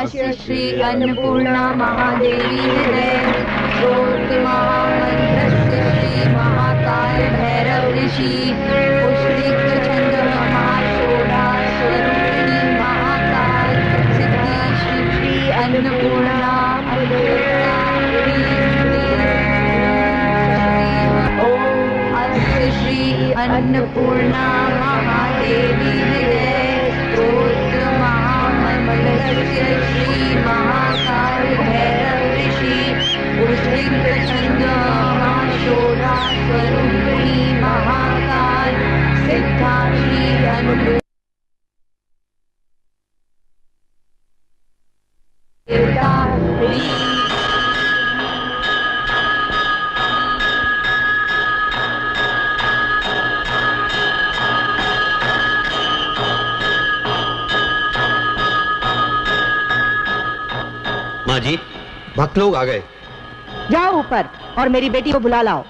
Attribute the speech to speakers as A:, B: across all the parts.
A: नमस्य श्री अन्नपूर्णा महादेवी हृदय स्तोत्र महामंत्रस्य श्री महाकाल भैरव ऋषि पुष्टिक छंद महाशोभा स्वरूपिणी महाकाल सिद्धि श्री अन्नपूर्णा श्री अन्नपूर्णा महादेवी हृदय स्तोत्र महामंत्रस्य श्री महाकाल भैरव ऋषि पुष्टिक छंद महाशोभा स्वरूपिणी महाकाल सिद्धा श्री अन्नपूर्णा
B: माँ जी, भक्त लोग आ गए।
C: जाओ ऊपर और मेरी बेटी को बुला लाओ।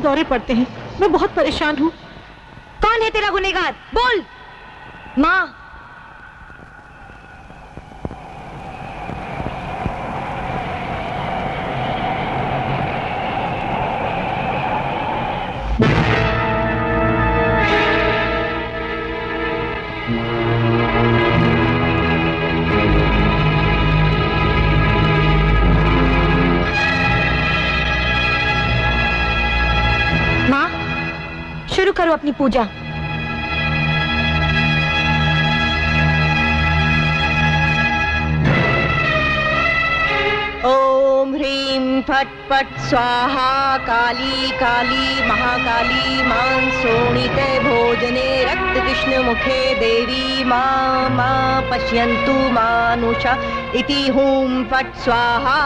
C: दौरे पड़ते हैं, मैं बहुत परेशान हूँ।
A: कौन है तेरा गुनहगार? बोल। माँ, शुरू करो अपनी पूजा।
C: ओम ह्रीं फट फट स्वाहा काली काली महाकाली मां शोणिते भोजने रक्त कृष्ण मुखे देवी मां मां पश्यन्तु मानुषा इति हूं फट स्वाहा।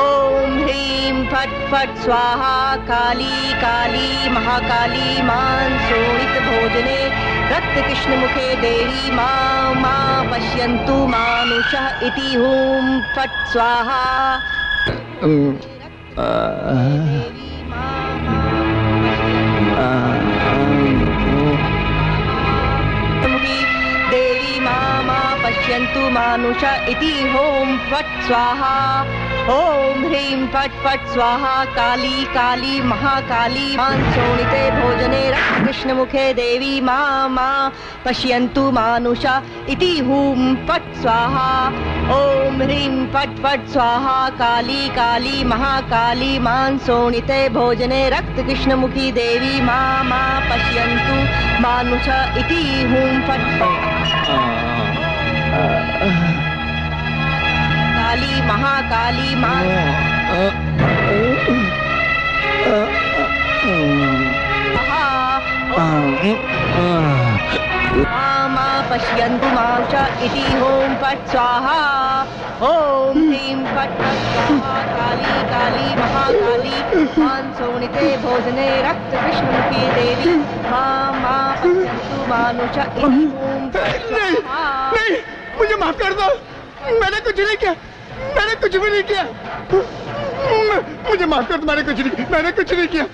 C: ओम ह्रीं फट फट स्वाहा काली काली महाकाली मां शोणित भोजने रक्त कृष्ण मुखे देवी मां मां पश्यन्तु मानुषः इति हूं फट स्वाहा। देवी मां मां पश्यन्तु मानुषः इति हूं फट स्वाहा। ओम ह्रीं फट फट स्वाहा काली काली महाकाली मां शोणिते भोजने रक्त कृष्ण मुखे देवी मां मां पश्यन्तु मानुषा इति हूं फट स्वाहा। ओम ह्रीं फट फट स्वाहा काली काली महाकाली मां शोणिते भोजने रक्त कृष्ण मुखी देवी मां मां पश्यन्तु मानुषा इति हूं फट काली महाकाली मां मां पश्यन्तु मानुषा इति हूं फट स्वाहा। ओम ह्रीं फट फट स्वाहा काली काली महाकाली मां शोणिते भोजने रक्त कृष्ण मुखी देवी मां मां पश्यन्तु मानुषा इति हूं फट स्वाहा।
D: नहीं, मुझे माफ कर दो, मैंने कुछ नहीं किया, मैंने कुछ भी नहीं किया, मुझे माफ कर दो, मैंने कुछ नहीं किया।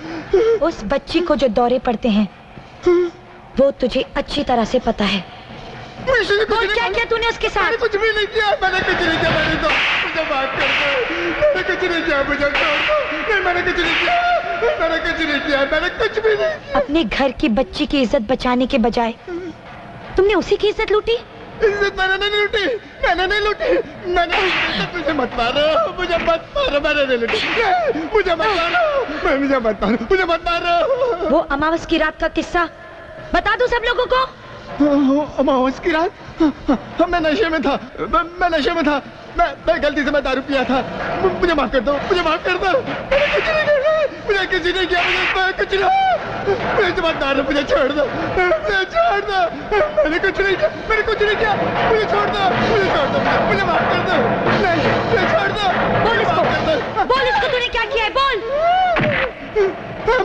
A: उस बच्ची को जो दौरे पड़ते हैं वो तुझे अच्छी तरह से पता है। बोल क्या किया तूने उसके साथ?
D: मैंने कुछ भी नहीं किया, मैंने कुछ नहीं किया, मैंने तो मुझे माफ कर दो, मैंने कुछ नहीं किया, मुझे छोड़ दो, नहीं मैंने कुछ नहीं किया, मैंने कुछ नहीं किया, मैंने कुछ भी नहीं किया।
A: अपने घर की बच्ची की इज्जत बचाने के बजाय तुमने उसी की इज्जत लूटी।
D: इज्जत मैंने नहीं लूटी, मैंने नहीं लूटी, मैंने मुझे मत मारो, मुझे मत मारो, मैंने नहीं लूटी, मुझे मत मारो, मुझे मत मारो, मुझे मत मारो।
A: वो अमावस की रात का किस्सा बता दो सब लोगों को।
D: अमावस की रात मैं नशे में था, मैं नशे में था, मैं गलती से मैं दारू पिया था, मुझे माफ कर दो, मुझे माफ कर दो, मैंने कुछ नहीं किया, मुझे किसी ने किया, मुझे कुछ नहीं, मुझे मत मारो, मुझे छोड़ दो, मुझे छोड़ दो, मैंने कुछ नहीं किया, मैंने कुछ नहीं किया, मुझे छोड़ दो, मुझे छोड़ दो, मुझे माफ कर दो, नहीं मुझे छोड़ दो,
A: बोल इसको, बोल इसको तूने क्या किया है, बोल।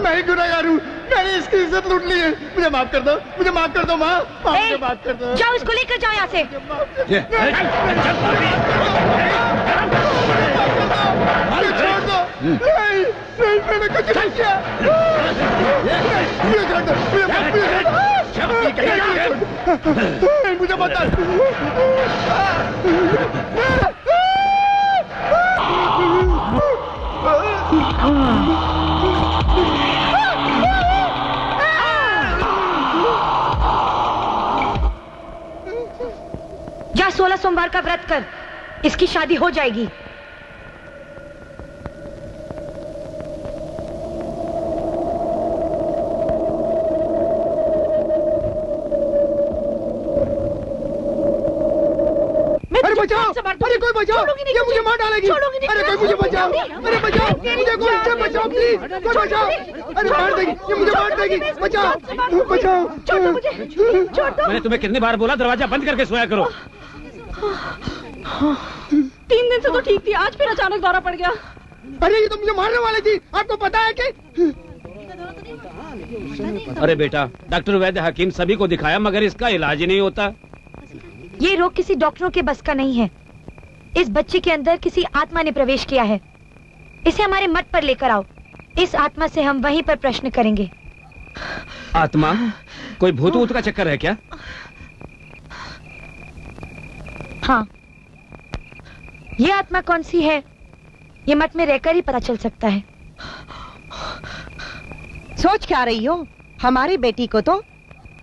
D: मैं ही गुनहगार हूँ, मैंने इसकी इज्जत लूट ली है, मुझे माफ कर दो, मुझे माफ कर दो माँ, मुझे माफ कर दो।
A: जाओ इसको लेकर जाओ यहाँ से।
D: छोड़ दो, नहीं नहीं मैंने कुछ नहीं किया, मुझे छोड़ दो, मुझे बता।
A: जा 16 सोमवार का व्रत कर, इसकी शादी हो जाएगी।
D: अरे बचाओ, अरे कोई बचाओ, ये मुझे मार डालेगी, अरे कोई मुझे बचाओ, अरे बचाओ, मुझे कोई से बचाओ प्लीज, कोई बचाओ, अरे मार देगी, ये मुझे मार देगी, बचाओ, बचाओ,
A: छोड़ दो मुझे, छोड़ दो।
E: मैंने तुम्हें कितनी बार बोला दरवाजा बंद करके सोया करो।
C: 3 दिन से तो ठीक थी, आज फिर अचानक दौरा पड़ गया।
D: अरे ये तो मुझे मारने वाली थी, आपको पता है कि?
E: अरे बेटा, डॉक्टर वैद्य हकीम सभी को दिखाया मगर इसका इलाज ही नहीं होता।
A: ये रोग किसी डॉक्टरों के बस का नहीं है। इस बच्चे के अंदर किसी आत्मा ने प्रवेश किया है। इसे हमारे मठ पर लेकर आओ, इस आत्मा से हम वहीं पर प्रश्न करेंगे।
E: आत्मा? कोई भूत वूत का चक्कर है क्या?
A: हाँ, ये आत्मा कौन सी है ये मठ में रहकर ही पता चल सकता है।
C: सोच क्या रही हो? हमारी बेटी को तो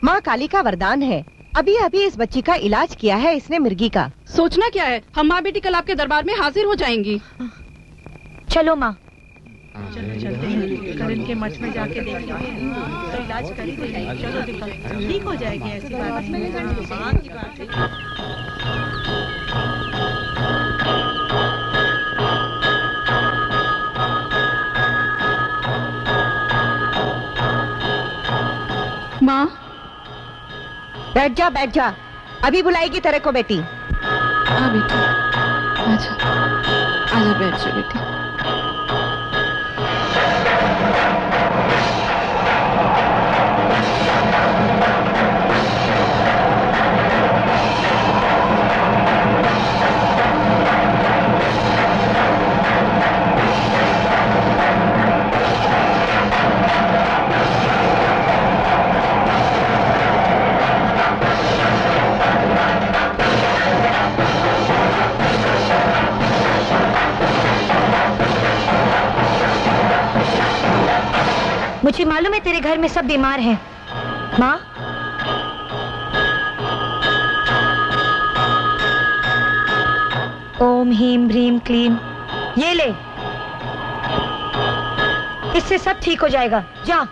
C: माँ काली का वरदान है। अभी अभी इस बच्ची का इलाज किया है इसने मिर्गी का।
F: सोचना क्या है, हम माँ बेटी कल आपके दरबार में हाजिर हो जाएंगी।
A: चलो माँ।
F: करण के मठ में जाके देखेंगे तो इलाज कर ही देंगे। चलो ठीक हो जाएगी, ऐसी बात नहीं। माँ
C: बैठ जा, बैठ जा, अभी बुलाएगी तेरे को बेटी।
F: हाँ बेटी, आजा आजा, बैठ जा बेटी।
A: मुझे मालूम है तेरे घर में सब बीमार हैं, माँ। ओम ह्रीम ह्रीम क्लीम, ये ले, इससे सब ठीक हो जाएगा। जा।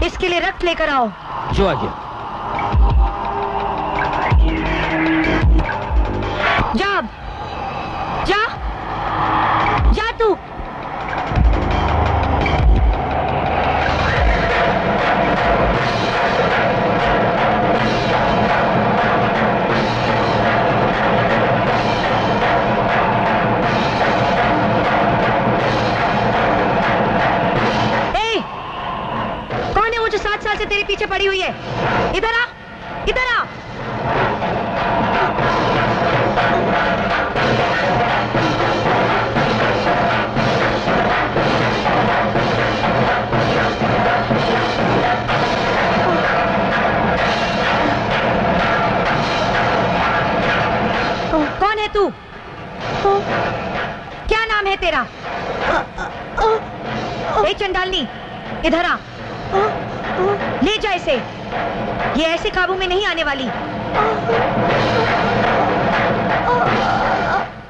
A: इसके लिए रक्त लेकर आओ।
E: जो आ गया।
A: जा अब, जा, जा तू। जो 7 साल से तेरे पीछे पड़ी हुई है। इधर आ, इधर आ। कौन है तू? क्या नाम है तेरा? ए चंडालनी, इधर आ। ले जा इसे, ये ऐसे काबू में नहीं आने वाली।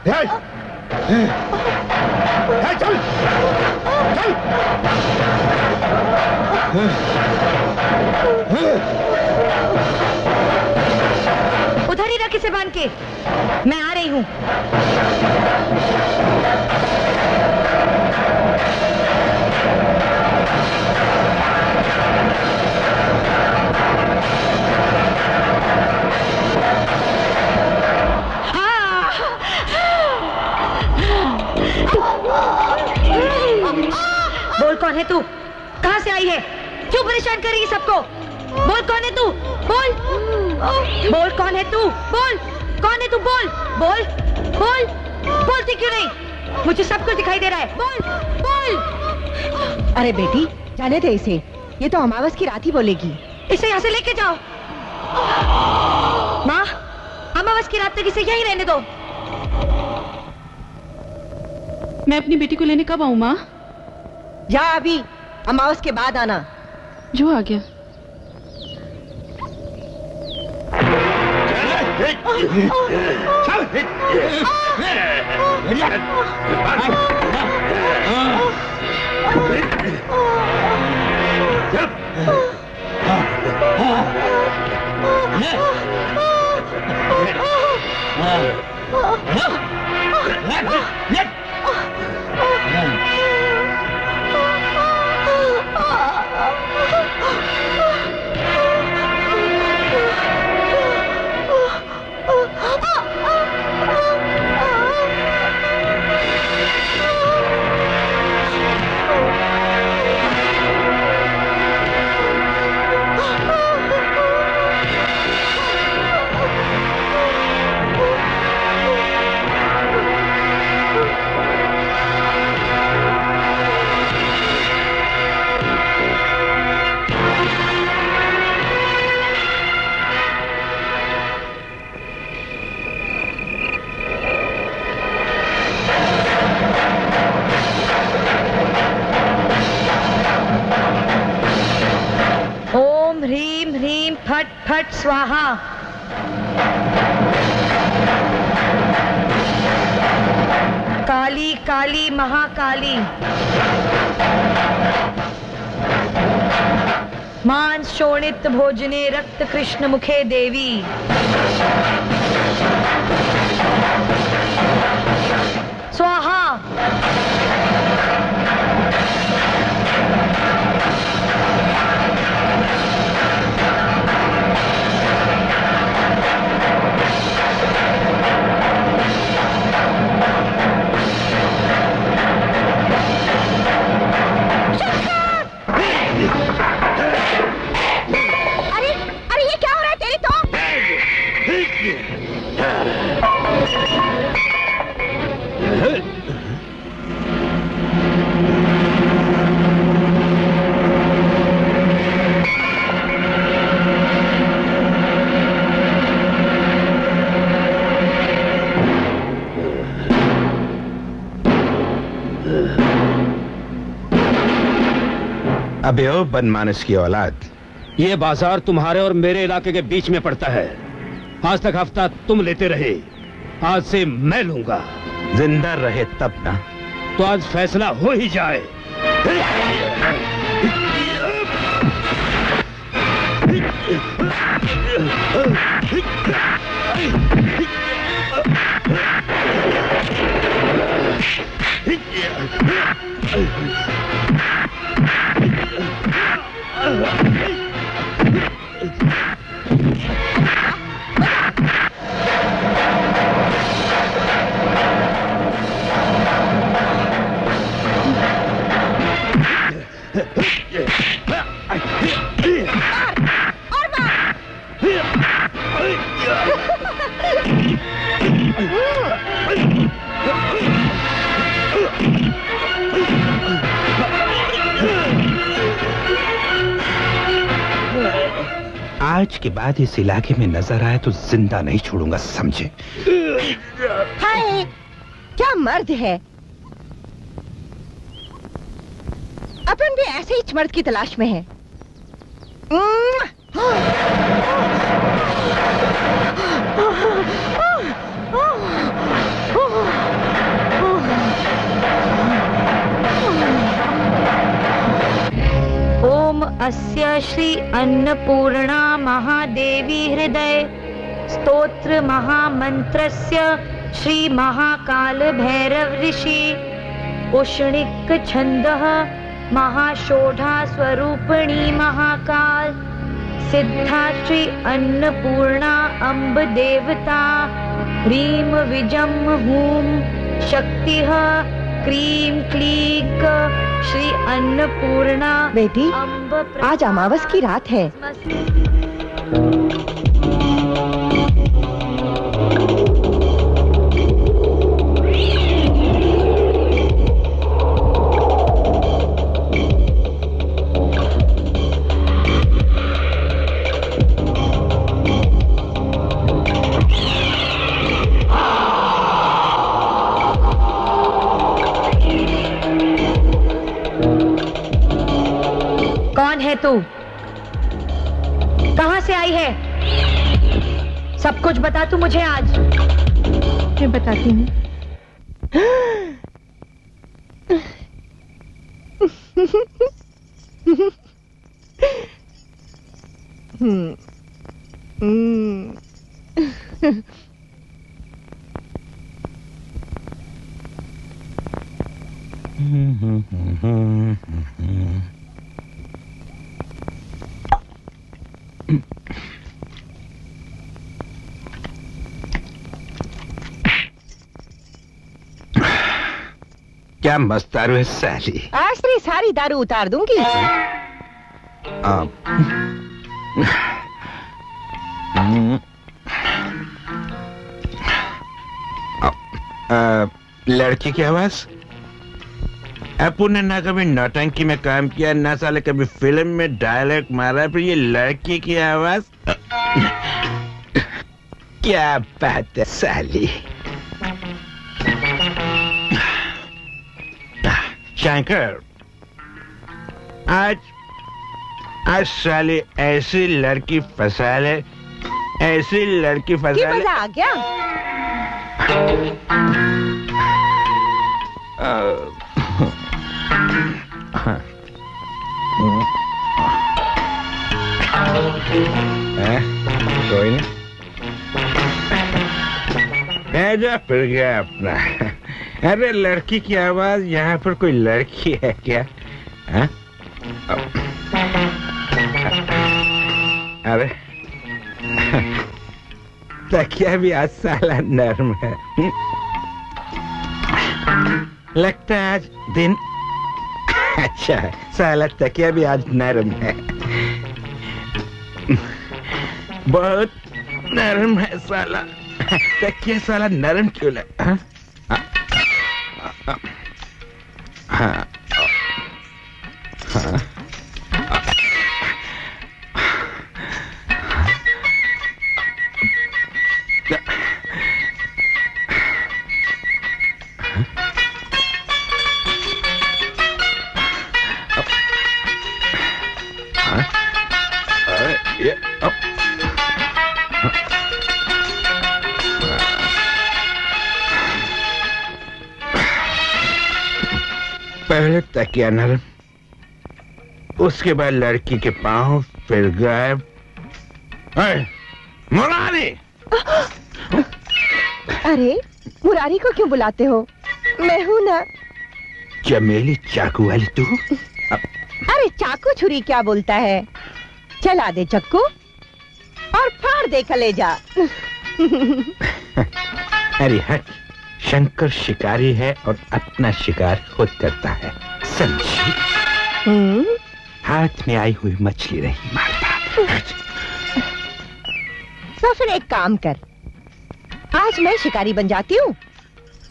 D: चल चल
A: उधर ही रख इसे बांध के, मैं आ रही हूँ। बोल कौन है तू? कहाँ से आई है? क्यों परेशान करेगी सबको? बोल कौन है तू? बोल, बोल कौन है तू? बोल कौन है तू? बोल बोल बोल, बोलती क्यों नहीं? मुझे सब कुछ दिखाई दे रहा है। बोल बोल।
C: अरे बेटी, जाने दे इसे, ये तो अमावस की रात ही बोलेगी।
A: इसे यहाँ से लेके जाओ। माँ, अमावस की रात तक इसे यहीं रहने दो।
F: मैं अपनी बेटी को लेने कब आऊँ माँ?
C: जा अभी, अमावस के बाद आना।
F: जो आ गया।
A: फट फट स्वाहा। काली काली महाकाली, मांस शोणित भोजने रक्त कृष्ण मुखे देवी। स्वाहा।
G: अबे ओ बनमानस की औलाद,
E: ये बाजार तुम्हारे और मेरे इलाके के बीच में पड़ता है। आज तक हफ्ता तुम लेते रहे, आज से मैं लूंगा।
G: जिंदा रहे तब ना।
E: तो आज फैसला हो ही जाए।
G: आज के बाद इस इलाके में नजर आए तो जिंदा नहीं छोड़ूंगा, समझे?
C: हाय, क्या मर्द है। अपन भी ऐसे ही मर्द की तलाश में है।
A: ओम अस्य श्री अन्नपूर्णा महादेवी हृदय स्तोत्र महामंत्रस्य श्री महाकाल भैरव ऋषि उष्णिक छंदः महाशोढ़ा स्वरूपिणी महाकाल सिद्धा श्री अन्नपूर्णा अम्ब देवता ह्रीम विजम हूम शक्तिः क्रीम क्लीक श्री अन्नपूर्णा।
C: बेटी, आज अमावस की रात है।
A: कौन है तू? कहां से आई है? सब कुछ बता तू मुझे आज।
C: मैं बताती हूँ।
G: क्या मस्त दारू है साली।
C: आज तेरी सारी दारू उतार दूंगी।
G: लड़की की आवाज? अपन ने ना कभी नौटंकी में काम किया, ना साले कभी फिल्म में डायलॉग मारा, फिर ये लड़की की आवाज। क्या बात है साली। शंकर, आज साली ऐसी लड़की फंसा ले, ऐसी लड़की फंसा ले।
C: मजा आ गया।
G: कोई नहीं, भेजा फिर गया अपना। अरे लड़की की आवाज, यहाँ पर कोई लड़की है क्या? हा? अरे तकिया भी आज साला नर्म है। लगता है आज दिन अच्छा है। साला तकिया भी आज नरम है, बहुत नरम है साला तकिया। साला नरम क्यों लगा? हाँ हाँ पहले तकिया नरम, उसके बाद लड़की के पांव, फिर गायब। मुरारी!
C: अरे मुरारी को क्यों बुलाते हो? मैं हूं ना।
G: चमेली चाकू वाली तू?
C: अरे चाकू छुरी क्या बोलता है? चला दे चक्कू और फाड़ दे कलेजा।
G: अरे हट, शंकर शिकारी है और अपना शिकार खुद करता है, समझी? हाथ में आई हुई मछली नहीं मारता।
C: तो फिर एक काम कर, आज मैं शिकारी बन जाती हूँ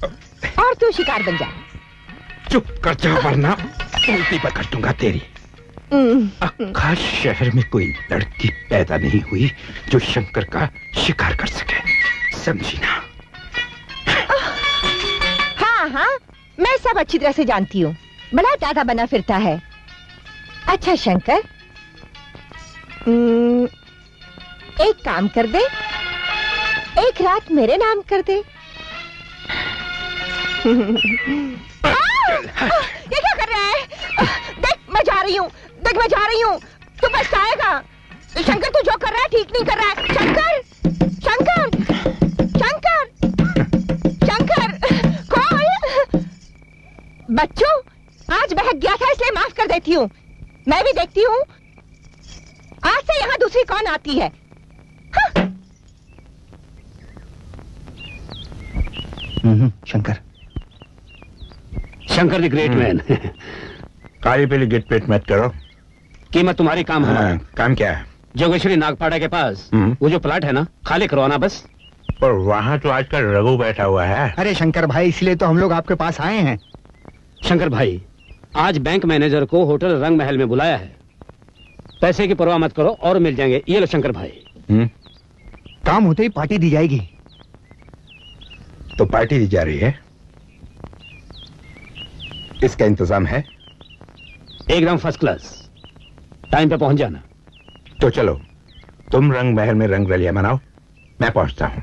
C: और तू शिकार बन जा।
G: चुप कर जा वरना उल्टी पकड़ दूंगा तेरी। आकाश शहर में कोई लड़की पैदा नहीं हुई जो शंकर का शिकार कर सके, समझी ना?
C: हाँ हाँ, मैं सब अच्छी तरह से जानती हूँ। बड़ा दादा बना फिरता है। अच्छा शंकर, एक काम कर दे, एक रात मेरे नाम कर दे। ये क्या कर रहा है? देख मैं जा रही हूँ, देख मैं जा रही हूँ, तू पछताएगा। शंकर तू जो कर रहा है ठीक नहीं कर रहा है। शंकर, शंकर, शंकर, शंकर, कौन? बच्चों, आज बहक गया था इसलिए माफ कर देती हूँ। मैं भी देखती हूँ आज से यहाँ दूसरी कौन आती है। हाँ।
D: Shankar,
E: Shankar the great man.
G: काली पीली गिट पेट मत करो।
E: कीमत तुम्हारी, काम हमारा।
G: काम क्या है?
E: जोगेश्वरी नागपाड़ा के पास वो जो प्लाट है ना, खाली करवाना बस।
G: और वहाँ तो आजकल रघु बैठा हुआ है।
D: अरे शंकर भाई, इसलिए तो हम लोग आपके पास आए हैं।
E: शंकर भाई, आज बैंक मैनेजर को होटल रंग महल में बुलाया है। पैसे की परवाह मत करो और मिल जाएंगे। ये लो शंकर भाई।
D: काम होते ही पार्टी दी जाएगी।
G: तो पार्टी दी जा रही है, इसका इंतजाम है?
E: एकदम फर्स्ट क्लास। टाइम पे पहुंच जाना।
G: तो चलो, तुम रंग महल में रंग रलिया मनाओ, मैं पहुंचता हूं।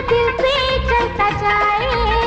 H: दिल पे चलता जाए।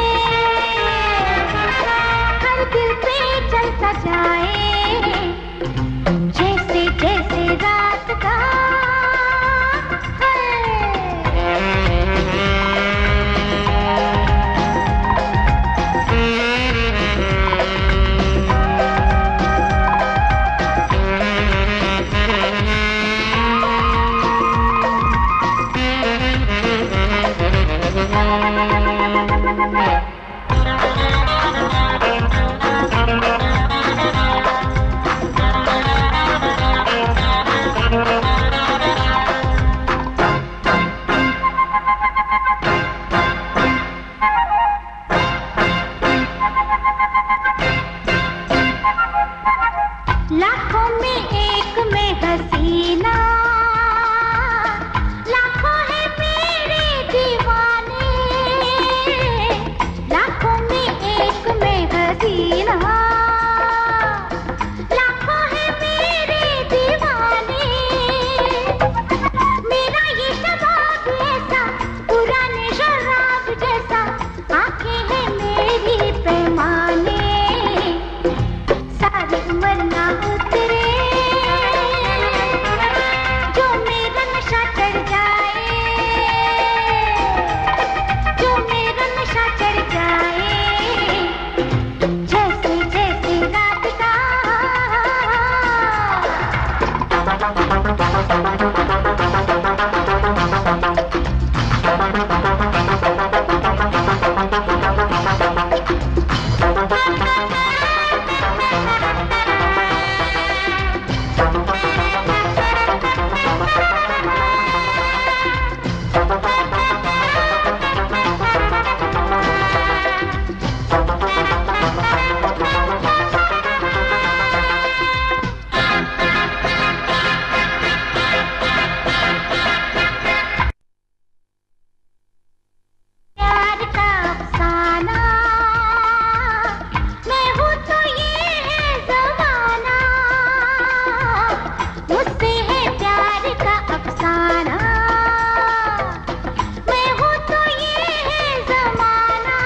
H: लाखों में एक में हसीना, लाखों है मेरे दीवाने, लाखों में एक में हसीना, लाखों है मेरे दीवाने। मेरा ये शबाब ऐसा पुराने शराब जैसा, आंखें हैं मेरी पैमाने, सारी उम्र ना उतरे जो मेरा नशा चढ़ जाए, जो मेरा नशा चढ़ जाए, जैसे जैसे रात का प्यार का अफसाना, मैं हूँ तो ये है ज़माना, मुझसे है प्यार का अफसाना, मैं हूँ तो ये है ज़माना।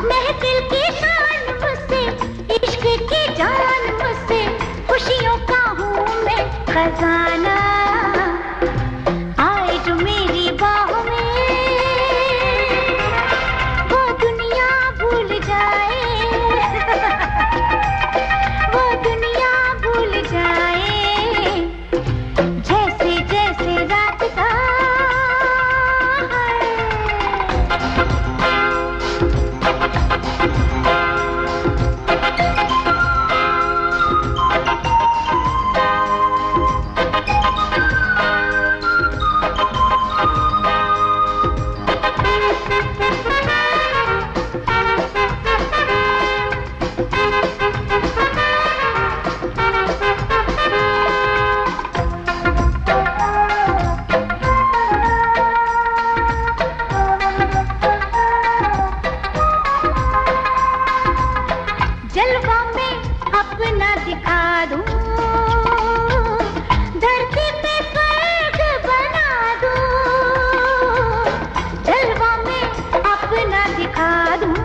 H: महफिल की शान मुझसे, इश्क की जान मुझसे, खुशियों का हूँ मैं खजाना। आए जो मेरी बाहों में वो दुनिया भूल जाए, वो दुनिया भूल जाए, जैसे जैसे रात का जलवा में अपना दिखा दूं, धरती पे स्वर्ग बना दूं, जलवा में अपना दिखा दूं,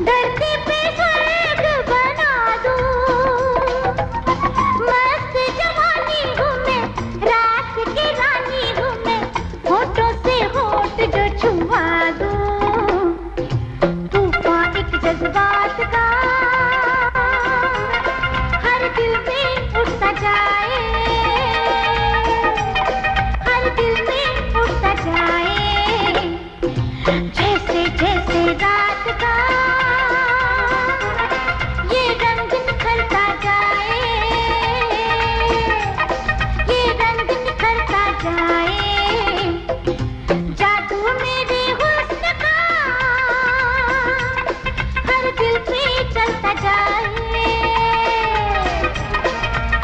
H: धरती पे स्वर्ग बना दूं। मस्त जवानी हूँ मैं, रात की रानी हूँ मैं, होठों से होठ जो छुआ दूं, तूफान एक जज्बात का हर दिल में उठता जाए, हर दिल में उठता जाए, जैसे जैसे रात का ये रंग निखरता जाए, ये रंग निखरता जाए, जादू मेरे हुस्न का हर दिल पे चलता जाए,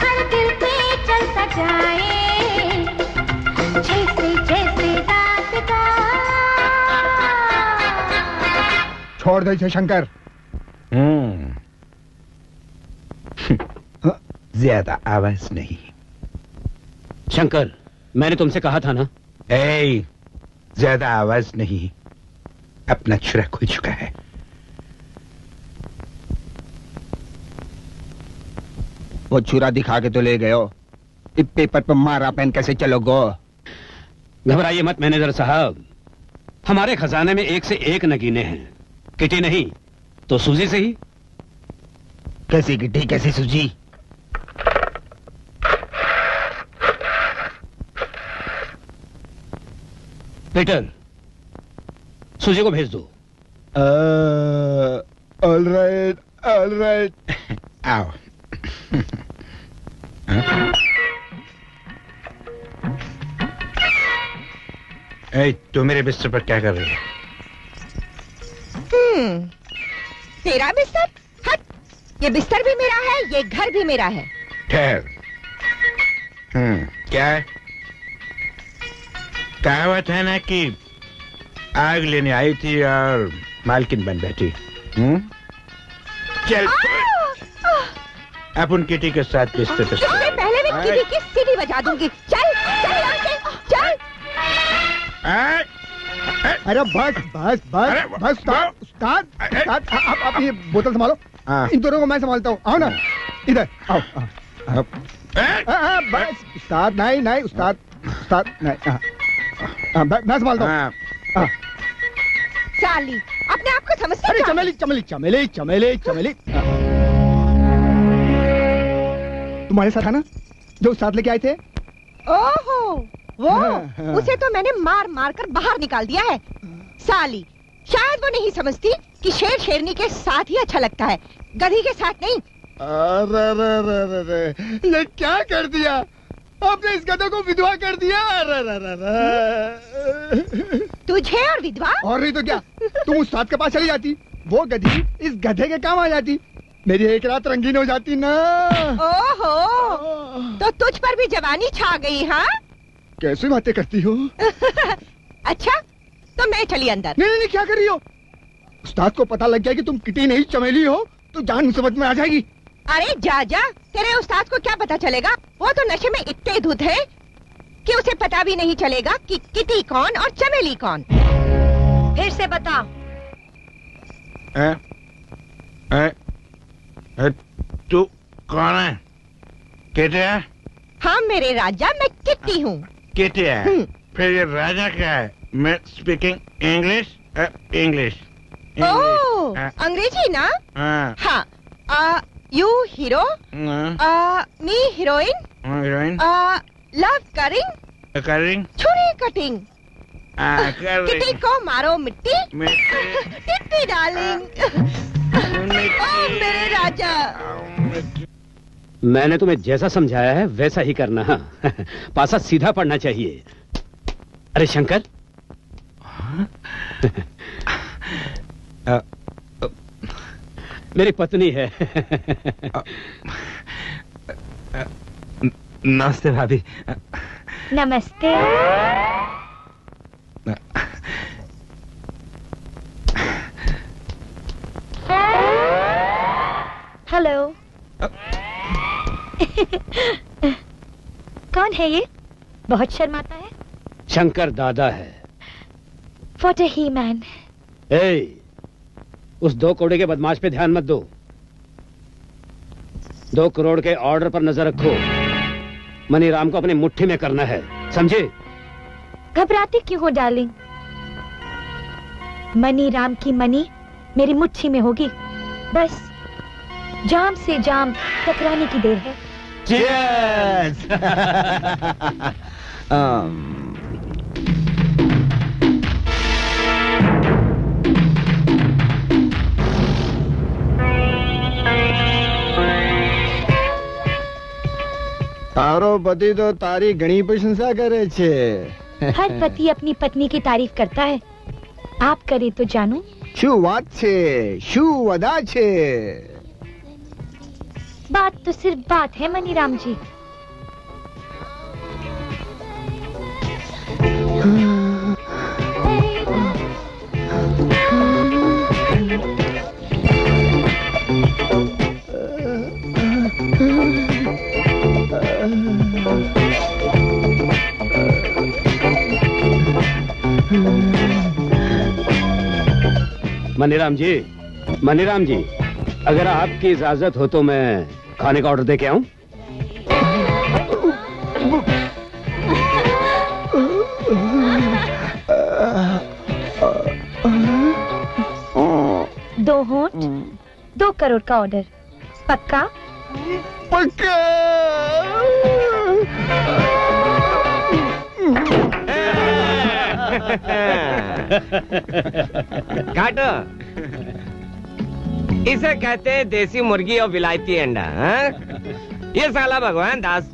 H: हर दिल पे चलता जाए, जैसे जैसे रात का।
D: छोड़ दो इसे शंकर।
G: ज्यादा आवाज नहीं।
E: शंकर, मैंने तुमसे कहा था ना।
G: ए, ज्यादा आवाज नहीं, अपना छुरा खो चुका है।
D: वो छुरा दिखा के तो ले गए हो, इस पेपर पर मारा पेन कैसे चलोगो?
E: घबराइए मत मैनेजर साहब, हमारे खजाने में एक से एक नगीने हैं। किटी नहीं तो सूजी से ही।
D: कैसी किटी कैसी सूजी?
E: पीटर, सुजी को भेज दो।
D: All right.
G: आओ। ए, तू मेरे बिस्तर पर क्या कर रही है?
C: तेरा बिस्तर? हट! ये बिस्तर भी मेरा है, ये घर भी मेरा है।
G: ठहर। क्या है? कहावत है ना कि आग लेने आई थी और मालकिन बन बैठी। चल अपन किटी के साथ बिस्तर पे
C: इससे पहले मैं किटी की सीटी बजा दूंगी। चल चल यहाँ से, चल।
D: अरे बस उस्ताद आप ये बोतल संभालो। इन दोनों को मैं संभालता हूँ। आओ ना इधर आओ। बस उस्ताद नहीं उस्ताद नहीं। मैं संभालता हूँ।
C: साली अपने आप को समझती
D: अरे
C: है?
D: चमेली तुम्हारे साथ था ना जो उस्ताद लेके आए थे?
C: ओहो वो
D: हाँ।
C: उसे तो मैंने मार कर बाहर निकाल दिया है। साली शायद वो नहीं समझती कि शेर शेरनी के साथ ही अच्छा लगता है, गधी के साथ नहीं।
D: अरे ये क्या कर दिया आपने? इस गधे को विधवा कर दिया।
C: तुझे और विधवा?
D: और नहीं तो क्या, तुम उस्ताद के पास चली जाती, वो गधी इस गधे के काम आ जाती, मेरी एक रात रंगीन हो जाती ना।
C: ओहो तो तुझ पर भी जवानी छा गई? हाँ
D: कैसी बातें करती हो?
C: अच्छा तो मैं चली अंदर।
D: नहीं क्या कर रही हो? उस्ताद को पता लग गया कि तुम किटी नहीं चमेली हो तो जान मुसीबत में आ जाएगी।
C: अरे जा तेरे उस्ताद को क्या पता चलेगा? वो तो नशे में इतने धुत है कि उसे पता भी नहीं चलेगा कि किटी कौन और चमेली कौन।
A: फिर से बता।
G: तू कौन है? किटी है?
C: हाँ मेरे राजा, मैं किटी हूँ।
G: किटी है? फिर ये राजा क्या है? मैं स्पीकिंग इंग्लिश।
C: ओह अंग्रेजी ना? हाँ। You hero, me heroine, love करिंग, छुरी कटिंग, किटी को मारो मिट्टी, टिट्टी डार्लिंग। ओ मेरे राजा।
E: मैंने तुम्हें जैसा समझाया है वैसा ही करना। पासा सीधा पढ़ना चाहिए। अरे शंकर मेरी पत्नी है।
B: नमस्ते भाभी।
H: नमस्ते। हेलो। कौन है ये? बहुत शर्माता है।
E: शंकर दादा है।
H: What a he-man।
E: उस 2 करोड़ के बदमाश पे ध्यान मत दो। 2 करोड़ के ऑर्डर पर नजर रखो। मनीराम को अपनी मुट्ठी में करना है, समझे?
H: घबराती क्यों हो डार्लिंग? मनीराम की मनी मेरी मुट्ठी में होगी। बस जाम से जाम टकराने की देर है।
B: Cheers!
D: તારો પતિ તો તારી ઘણી પ્રશંસા કરે છે।
H: हर पति अपनी पत्नी की तारीफ करता है। आप करे तो जानू।
D: શું વાત છે? શું વદા છે?
H: बात तो सिर्फ बात है मनीराम जी।
E: मनीराम जी, अगर आपकी इजाजत हो तो मैं खाने का ऑर्डर दे के आऊं?
H: दो होंठ, 2 करोड़ का ऑर्डर। पक्का?
D: पक्का।
I: काटो। इसे कहते हैं देसी मुर्गी और विलायती अंडा। हाँ? ये साला भगवान दास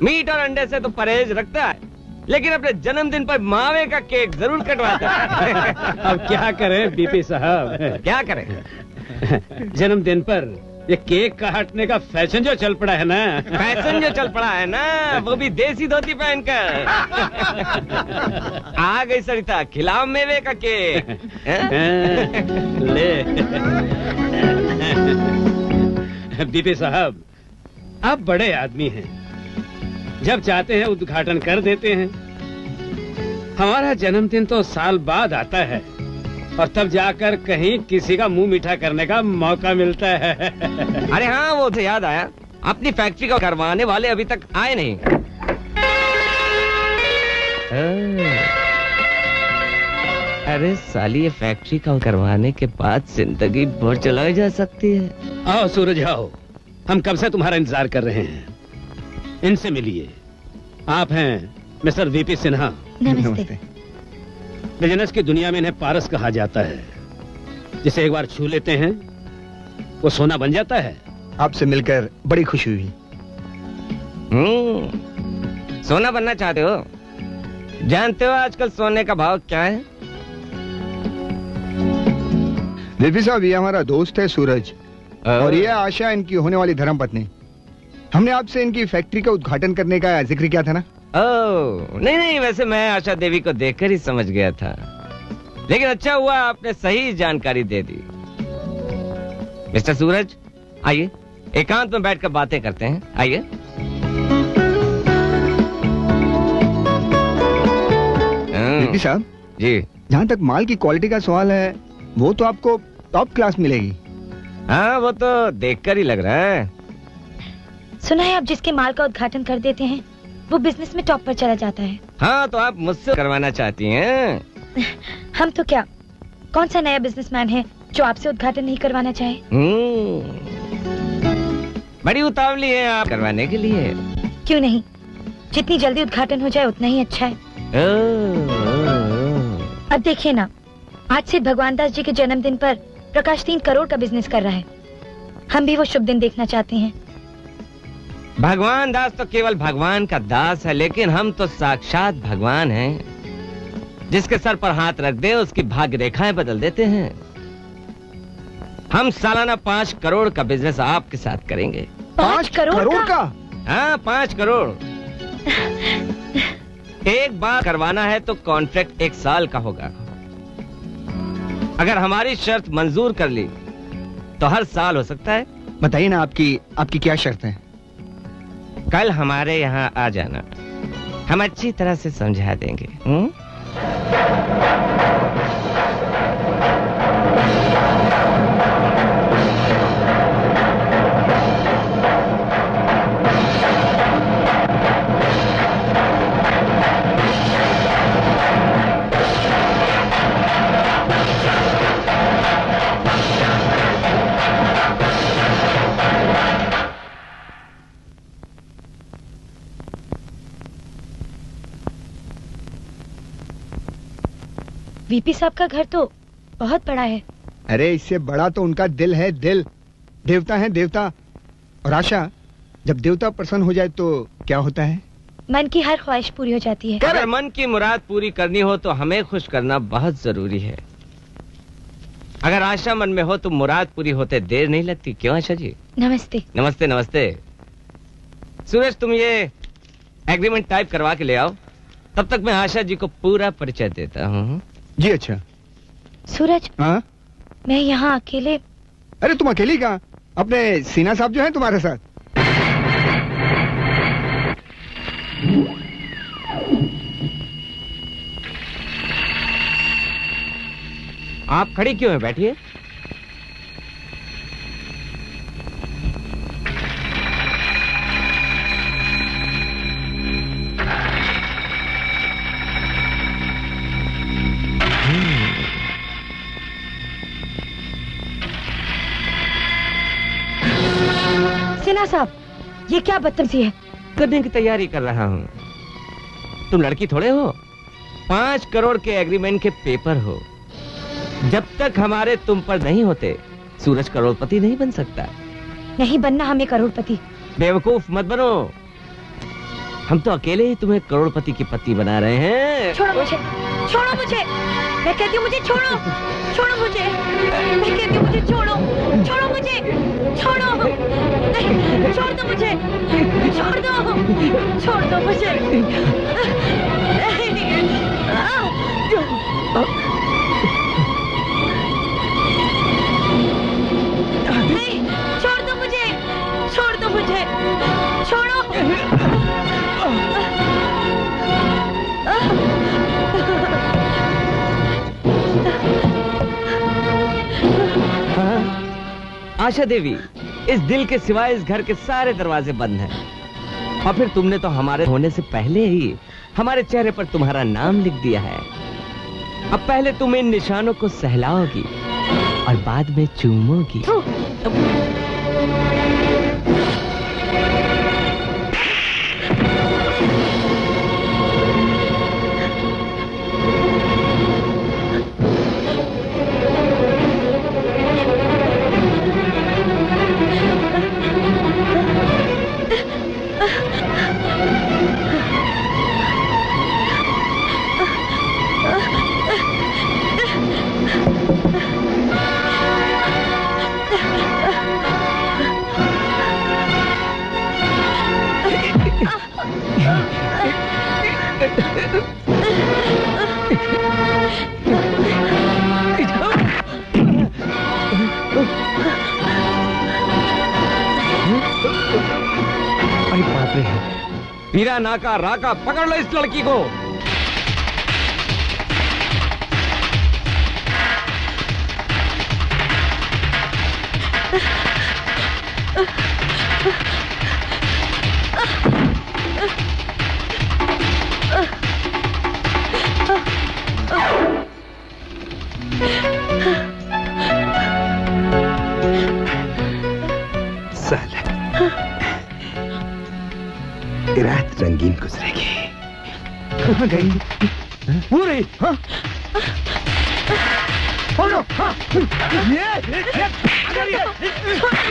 I: मीट और अंडे से तो परहेज रखता है, लेकिन अपने जन्मदिन पर मावे का केक जरूर कटवाता है।
E: अब क्या करें बीपी साहब,
I: क्या करें?
E: जन्मदिन पर ये केक काटने का फैशन जो चल पड़ा है ना,
I: फैशन जो चल पड़ा है ना, वो भी देसी धोती पहनकर। आ गई सरिता, खिलाओ मेवे का केक।
E: ले बीपी साहब, आप बड़े आदमी हैं, जब चाहते हैं उद्घाटन कर देते हैं। हमारा जन्मदिन तो साल बाद आता है और तब जाकर कहीं किसी का मुंह मीठा करने का मौका मिलता है।
I: अरे हाँ, वो तो याद आया, अपनी फैक्ट्री का करवाने वाले अभी तक आए नहीं। अरे साली, ये फैक्ट्री का करवाने के बाद जिंदगी भर चलाई जा सकती है।
E: आओ सूरज आओ, हम कब से तुम्हारा इंतजार कर रहे हैं। इनसे मिलिए। आप हैं मिस्टर वीपी सिन्हा।
A: नमस्ते।
E: बिजनेस की दुनिया में इन्हें पारस कहा जाता है। जिसे एक बार छू लेते हैं वो सोना बन जाता है।
D: आपसे मिलकर बड़ी खुशी हुई।
I: सोना बनना चाहते हो? जानते हो आजकल सोने का भाव क्या है?
D: वीपी साहब, ये हमारा दोस्त है सूरज, और ये आशा इनकी होने वाली धर्मपत्नी। हमने आपसे इनकी फैक्ट्री का उद्घाटन करने का जिक्र किया था ना?
I: ओह, नहीं, वैसे मैं आशा देवी को देखकर ही समझ गया था, लेकिन अच्छा हुआ आपने सही जानकारी दे दी। मिस्टर सूरज, आइए एकांत में बैठकर बातें करते हैं। आइए।
D: वीपी साहब
I: जी,
D: जहाँ तक माल की क्वालिटी का सवाल है, वो तो आपको टॉप क्लास मिलेगी।
I: हाँ, वो तो देखकर ही लग रहा है।
A: सुना है आप जिसके माल का उद्घाटन कर देते हैं वो बिजनेस में टॉप पर चला जाता है।
I: हाँ, तो आप मुझसे करवाना चाहती हैं?
A: हम तो क्या, कौन सा नया बिजनेसमैन है जो आपसे उद्घाटन नहीं करवाना चाहे?
I: बड़ी उतावली है आप करवाने के लिए।
A: क्यों नहीं, जितनी जल्दी उद्घाटन हो जाए उतना ही अच्छा है। अब देखिए ना, आज से भगवान दास जी के जन्मदिन पर प्रकाश 3 करोड़ का बिजनेस कर रहा है। हम भी वो शुभ दिन देखना चाहते हैं।
I: भगवान दास तो केवल भगवान का दास है, लेकिन हम तो साक्षात भगवान हैं। जिसके सर पर हाथ रख दे उसकी भाग्य रेखाएं बदल देते हैं। हम सालाना 5 करोड़ का बिजनेस आपके साथ करेंगे।
A: 5 करोड़ का?
I: हाँ, 5 करोड़। एक बार करवाना है तो कॉन्ट्रैक्ट 1 साल का होगा। अगर हमारी शर्त मंजूर कर ली तो हर साल हो सकता है।
D: बताइए ना, आपकी क्या शर्त है?
I: कल हमारे यहाँ आ जाना, हम अच्छी तरह से समझा देंगे।
A: वीपी साहब का घर तो बहुत बड़ा है।
D: अरे इससे बड़ा तो उनका दिल है, दिल। देवता है देवता। और आशा, जब देवता प्रसन्न हो जाए तो क्या होता है?
A: मन की हर ख्वाहिश पूरी हो जाती है।
I: अगर मन की मुराद पूरी करनी हो तो हमें खुश करना बहुत जरूरी है। अगर आशा मन में हो तो मुराद पूरी होते देर नहीं लगती। क्यों आशा जी?
A: नमस्ते।
I: नमस्ते नमस्ते। सूरज, तुम ये एग्रीमेंट टाइप करवा के ले आओ, तब तक मैं आशा जी को पूरा परिचय देता हूँ।
D: जी अच्छा।
A: सूरज,
D: हाँ?
A: मैं यहाँ अकेले।
D: अरे तुम अकेली कहाँ? अपने सिन्हा साहब जो हैं तुम्हारे साथ।
I: आप खड़ी क्यों हैं? बैठिए।
A: सिन्हा साहब, ये क्या बदतमीजी है?
I: करने की तैयारी कर रहा हूँ। तुम लड़की थोड़े हो, 5 करोड़ के एग्रीमेंट के पेपर हो। जब तक हमारे तुम पर नहीं होते सूरज करोड़पति नहीं बन सकता।
A: नहीं बनना हमें करोड़पति।
I: बेवकूफ मत बनो, हम तो अकेले ही तुम्हें करोड़पति की पत्नी बना रहे हैं।
A: छोड़ो मुझे, छोड़ो मुझे, मैं कहती हूँ मुझे छोड़ो, छोड़ो मुझे, मैं कहती हूँ मुझे छोड़ो, छोड़ो मुझे, छोड़ो, नहीं, छोड़ दो मुझे, छोड़ दो, छोड़ दो मुझे, नहीं, छोड़ दो मुझे, छोड़ दो मुझे, छोड़ो।
I: आशा देवी, इस दिल के सिवाय इस घर के सारे दरवाजे बंद हैं। और फिर तुमने तो हमारे होने से पहले ही हमारे चेहरे पर तुम्हारा नाम लिख दिया है। अब पहले तुम इन निशानों को सहलाओगी और बाद में चूमोगी। वीरा नाका राका, पकड़ लो इस लड़की को।
G: रात रंगीन गुजरेगी।
D: कहाँ गई? पूरी हाँ?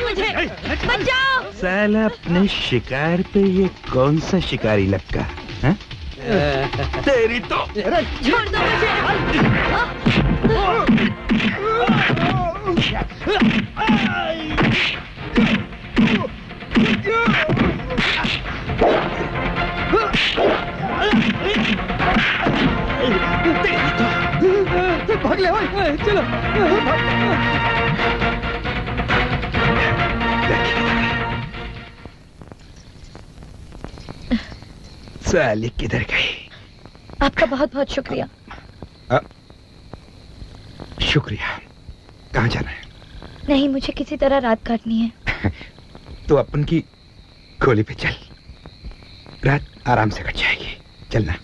A: मुझे बचाओ।
G: साला अपने शिकार पे ये कौन सा शिकारी लपका? हाँ? तेरी तो
A: छोड़ दो
D: मुझे। भाग ले भाई, चलो।
G: साली किधर गई?
A: आपका बहुत बहुत शुक्रिया।
G: शुक्रिया। कहाँ जाना है?
A: नहीं, मुझे किसी तरह रात काटनी है।
G: तो अपन की गोली पे चल, रात आराम से कट जाएगी। चलना।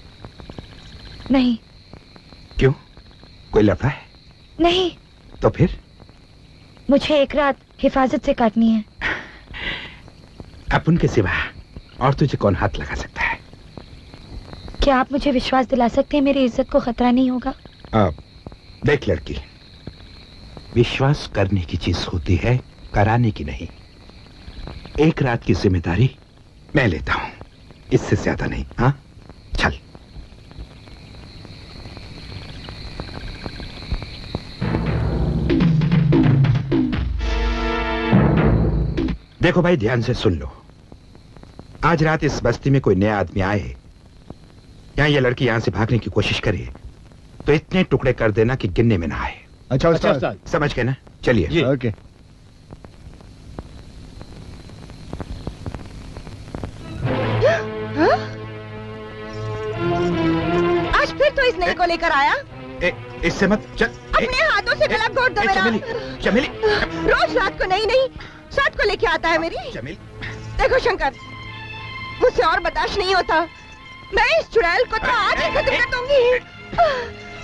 A: नहीं।
G: क्यों? कोई लफड़ा है?
A: नहीं।
G: तो फिर?
A: मुझे एक रात हिफाजत से काटनी है।
G: अपन के सिवा और तुझे कौन हाथ लगा सकता है?
A: क्या आप मुझे विश्वास दिला सकते हैं मेरी इज्जत को खतरा नहीं होगा?
G: देख लड़की, विश्वास करने की चीज होती है, कराने की नहीं। एक रात की जिम्मेदारी मैं लेता हूं, इससे ज्यादा नहीं। हाँ, चल। देखो भाई, ध्यान से सुन लो। आज रात इस बस्ती में कोई नया आदमी आए या ये लड़की यहां से भागने की कोशिश करे तो इतने टुकड़े कर देना कि गिनने में ना आए।
D: अच्छा उस्ताद।
G: समझ गए ना? चलिए।
D: ओके।
C: आज फिर तो इस नई को लेकर आया।
G: इससे मत चल।
C: अपने हाथों से गला घोट दो मेरा।
G: चमेली,
C: रोज रात को नहीं साथ को लेके आता है मेरी।
G: चमेली।
C: देखो शंकर, मुझसे और बर्दाश्त नहीं होता। मैं इस चुड़ैल को तो आज ही खत्म कर दूंगी।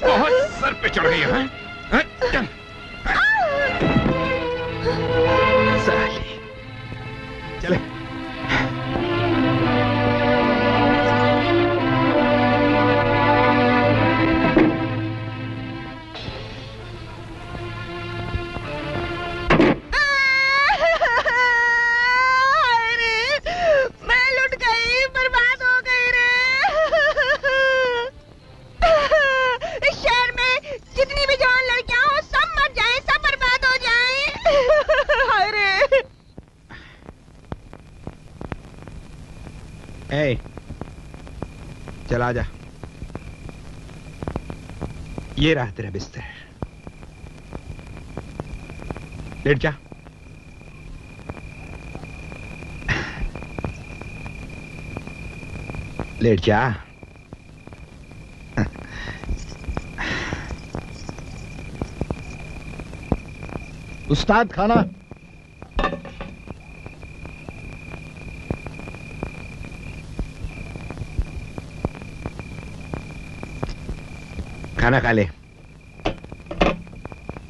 G: बहुत सर पे चढ़ गई है। साली, चले। ए, चला जा। ये रहा तेरा बिस्तर, लेट जा। लेट जा।
D: उस्ताद खाना।
G: खाना खा ले,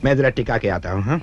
G: मैं जरा टिका के आता हूं। हाँ,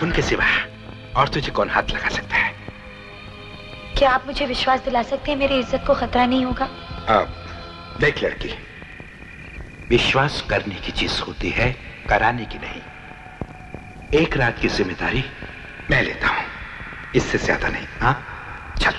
G: उनके सिवा और तुझे कौन हाथ लगा सकता है?
A: क्या आप मुझे विश्वास दिला सकते हैं मेरी इज्जत को खतरा नहीं होगा?
G: देख लड़की, विश्वास करने की चीज होती है, कराने की नहीं। एक रात की जिम्मेदारी मैं लेता हूं, इससे ज्यादा नहीं। हाँ चल।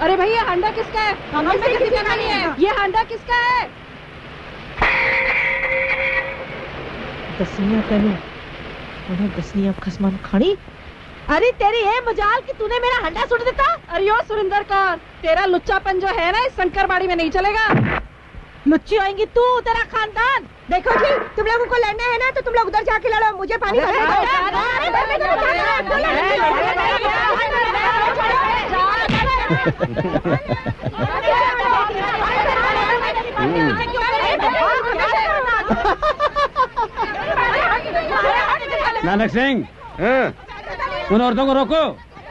F: अरे भैया हांडा किसका है? हमें से किसी का नहीं है। ये हांडा किसका है? दसनिया पहनू उन्हें दसनिया खसमान खानी। अरे तेरी है मजाल कि तूने मेरा हंडा सुट देता। अरे ओ सुरिंदर कौर, तेरा लुच्चापन जो है ना इस शंकर बाड़ी में नहीं चलेगा। लुच्ची आएंगी तू तेरा खानदान।
C: देखो जी, तुम लोगों को लड़ना है ना तो तुम लोग उधर जाके लड़ो, मुझे पानी
E: नानक सिंह, उन औरतों को रोको।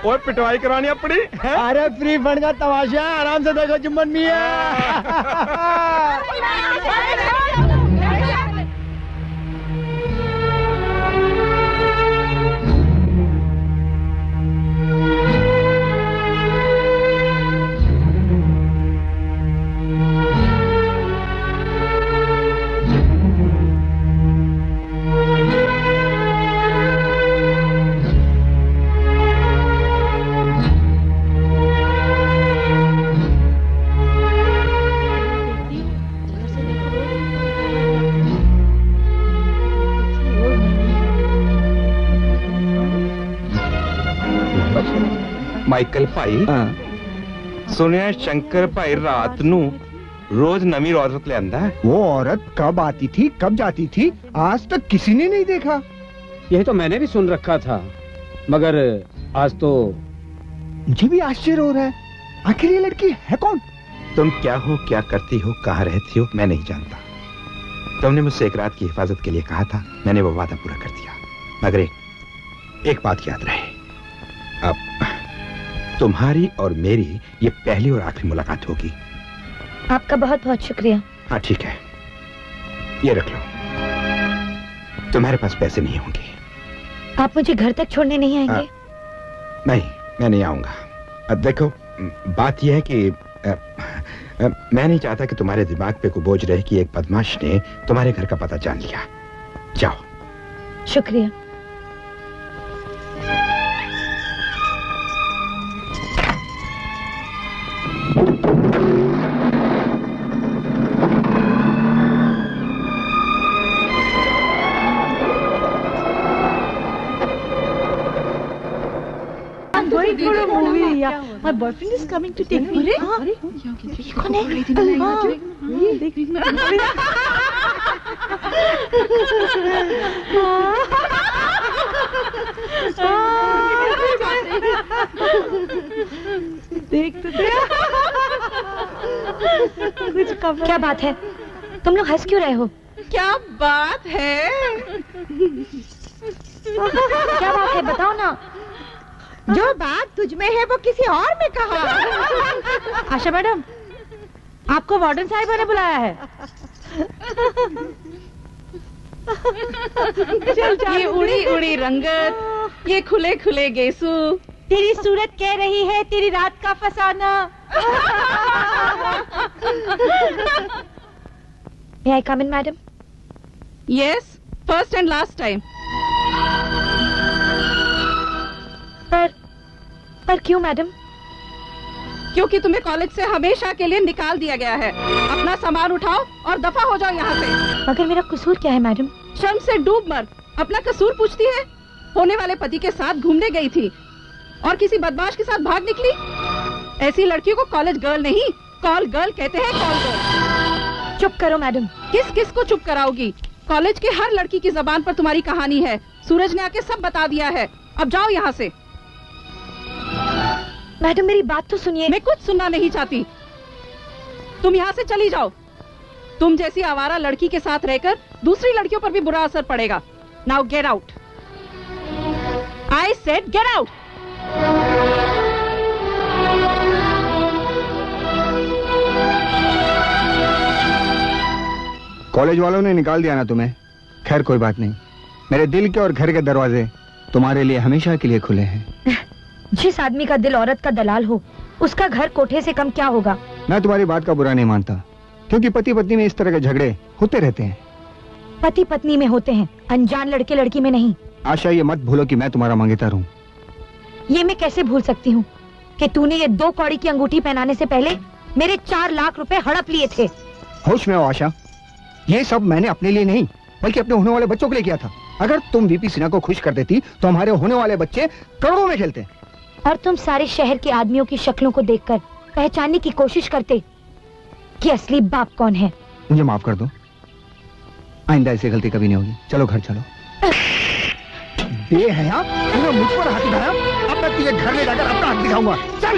D: ओए पिटवाई करानी अपनी। अरे फ्री फंड का तमाशा, आराम से देखो जुम्मन मियां।
G: माइकल भाई, सुनिया शंकर भाई रात नू रोज नवी औरत ले आंदा है।
D: वो औरत कब आती थी कब जाती थी आज तक किसी ने नहीं देखा।
E: यही तो मैंने भी सुन रखा था, मगर आज तो
D: मुझे भी आश्चर्य हो रहा है, आखिर ये लड़की है कौन?
G: तुम क्या हो, क्या करती हो, कहाँ रहती हो, मैं नहीं जानता। तुमने मुझसे एक रात की हिफाजत के लिए कहा था, मैंने वो वादा पूरा कर दिया। मगर एक बात याद रहे, अब तुम्हारी और मेरी ये पहली और आखिरी मुलाकात होगी।
A: आपका बहुत बहुत शुक्रिया।
G: हाँ ठीक है, ये रख लो। तुम्हारे पास पैसे नहीं होंगे।
A: आप मुझे घर तक छोड़ने नहीं आएंगे?
G: नहीं, मैं नहीं आऊंगा। अब देखो, बात यह है कि मैं नहीं चाहता कि तुम्हारे दिमाग पे कोई बोझ रहे कि एक बदमाश ने तुम्हारे घर का पता जान लिया। जाओ।
A: शुक्रिया।
F: My boyfriend is coming to take me.
A: कौन
F: देख तो कुछ
A: क्या बात है? तुम लोग हंस क्यों रहे हो?
F: क्या बात है?
A: क्या बात है बताओ ना।
C: जो बात तुझ में है वो किसी और में कहा।
F: आशा मैडम, आपको वार्डन साहिबा ने बुलाया है। ये उड़ी उड़ी रंगत, ये खुले खुले गेसू, तेरी सूरत कह रही है तेरी रात का फसाना।
A: May I come in, madam?
F: Yes, first and last time.
A: पर क्यों मैडम?
F: क्योंकि तुम्हें कॉलेज से हमेशा के लिए निकाल दिया गया है। अपना सामान उठाओ और दफा हो जाओ यहाँ से।
A: मगर मेरा कसूर क्या है मैडम?
F: शर्म से डूब मर। अपना कसूर पूछती है? होने वाले पति के साथ घूमने गई थी और किसी बदमाश के साथ भाग निकली। ऐसी लड़कियों को कॉलेज गर्ल नहीं, कॉल गर्ल कहते हैं। Call girl.
A: चुप करो मैडम।
F: किस किस को चुप कराओगी? कॉलेज के हर लड़की की जबान पर तुम्हारी कहानी है। सूरज ने आके सब बता दिया है। अब जाओ यहाँ से।
A: मैडम मेरी बात तो सुनिए।
F: मैं कुछ सुनना नहीं चाहती। तुम यहाँ से चली जाओ। तुम जैसी आवारा लड़की के साथ रहकर दूसरी लड़कियों पर भी बुरा असर पड़ेगा। Now get out. I said get out.
D: College वालों ने निकाल दिया ना तुम्हें? खैर कोई बात नहीं, मेरे दिल के और घर के दरवाजे तुम्हारे लिए हमेशा के लिए खुले हैं।
A: जिस आदमी का दिल औरत का दलाल हो, उसका घर कोठे से कम क्या होगा?
D: मैं तुम्हारी बात का बुरा नहीं मानता, क्योंकि पति पत्नी में इस तरह के झगड़े होते रहते हैं।
A: पति पत्नी में होते हैं, अनजान लड़के लड़की में नहीं।
D: आशा, ये मत भूलो कि मैं तुम्हारा मंगेतर हूँ।
A: ये मैं कैसे भूल सकती हूँ कि तूने ये 2 कौड़ी की अंगूठी पहनाने से पहले मेरे 4 लाख रुपए हड़प लिए थे।
D: होश में हो आशा, ये सब मैंने अपने लिए नहीं बल्कि अपने होने वाले बच्चों के लिए किया था। अगर तुम वीपी सिन्हा को खुश कर देती तो हमारे होने वाले बच्चे करोड़ों में खेलते।
A: और तुम सारे शहर के आदमियों की शक्लों को देखकर पहचानने की कोशिश करते कि असली बाप कौन है।
D: मुझे माफ कर दो, आइंदा ऐसी गलती कभी नहीं होगी। चलो घर चलो। बेहया, तूने मुझ पर हाथ उठाया, अब मैं तुझे घर ले जाकर अपना हाथ दिखाऊंगा। चल,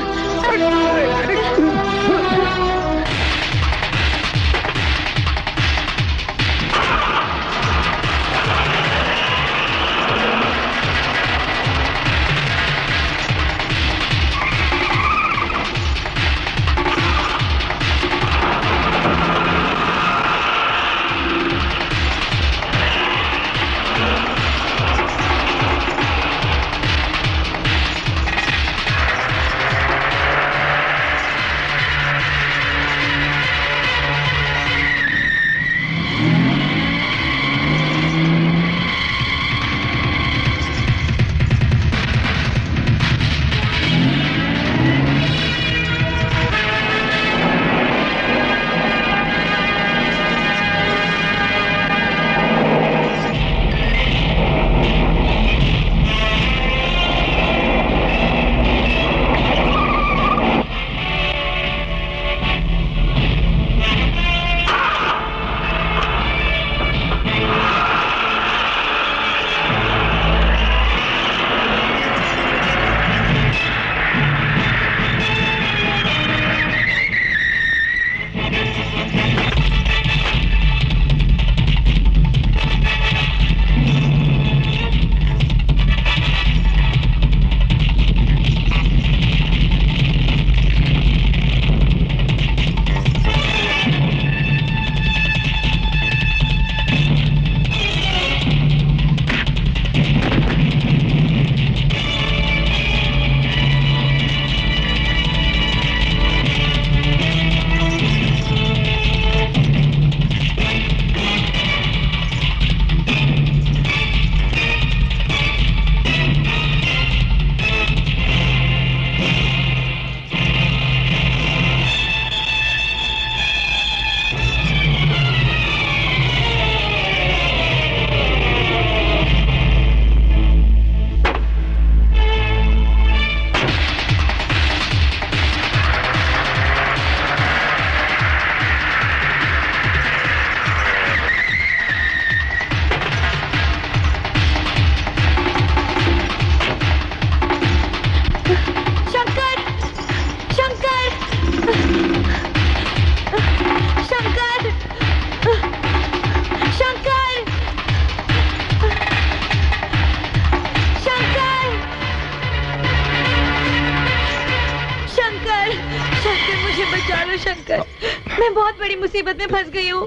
A: मुसीबत में फंस गई हूँ,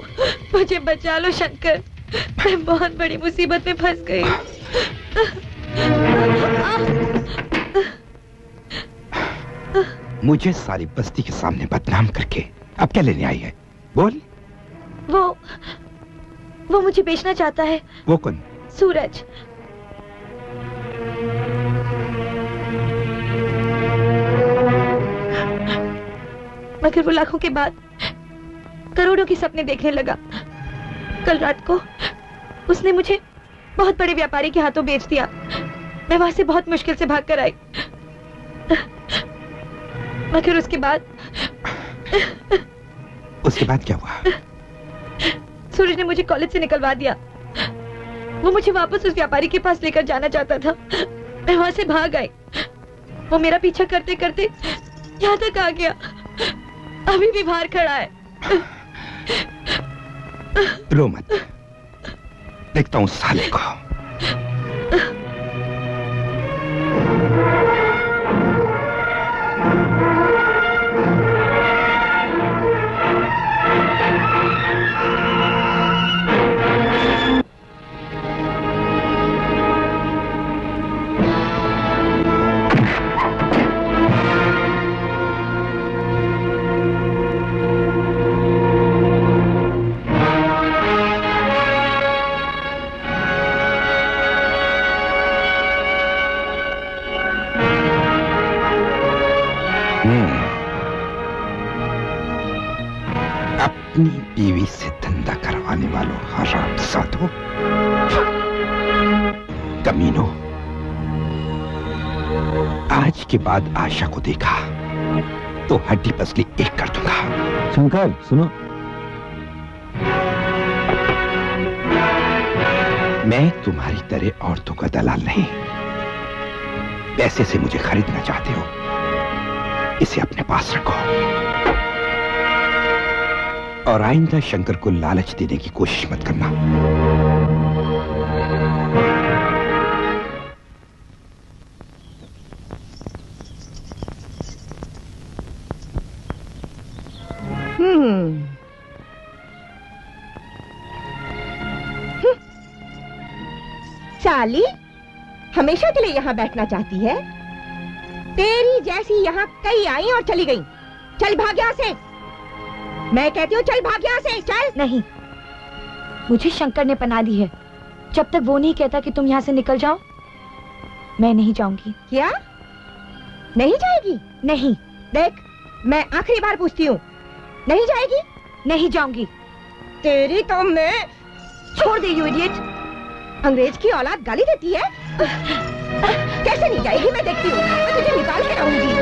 A: मुझे बचा लो शंकर, मैं बहुत बड़ी मुसीबत में फंस गई हूँ।
G: मुझे सारी बस्ती के सामने बदनाम करके अब क्या लेने आई है? बोल।
A: वो मुझे बेचना चाहता है।
G: वो कौन?
A: सूरज। मगर वो लाखों के बाद करोड़ों के सपने देखने लगा। कल रात को उसने मुझे बहुत बड़े व्यापारी के हाथों बेच दिया। मैं वहां से बहुत मुश्किल से भागकर आई, मगर उसके बाद
G: क्या हुआ?
A: सूरज ने मुझे कॉलेज से निकलवा दिया। वो मुझे वापस उस व्यापारी के पास लेकर जाना चाहता था। मैं वहां से भाग आई। वो मेरा पीछा करते करते यहाँ तक आ गया, अभी भी बाहर खड़ा है।
G: रो मत, देखता हूँ साले को। अपनी बीवी से धंधा करवाने वालों हरामजादों, कमीनों, आज के बाद आशा को देखा तो हड्डी पसली एक कर दूंगा।
D: शंकर सुनो,
G: मैं तुम्हारी तरह औरतों का दलाल नहीं। पैसे से मुझे खरीदना चाहते हो, इसे अपने पास रखो और आइंदा शंकर को लालच देने की कोशिश मत करना।
C: साली हमेशा के लिए यहाँ बैठना चाहती है? तेरी जैसी यहाँ कई आई और चली गई। चल भाग यहाँ से। मैं कहती हूँ चल भाग यहाँ से, चल।
A: नहीं, मुझे शंकर ने पनाह दी है। जब तक वो नहीं कहता कि तुम यहाँ से निकल जाओ, मैं नहीं जाऊंगी।
C: क्या? नहीं जाएगी?
A: नहीं।
C: देख, मैं आखिरी बार पूछती हूँ, नहीं जाएगी?
A: नहीं जाऊंगी।
C: तेरी तो मैं।
A: छोड़ दे यू इडियट।
C: अंग्रेज की औलाद गाली देती है? कैसे नहीं जाएगी? मैं देखती हूँ, मैं तुझे निकाल के रहूंगी।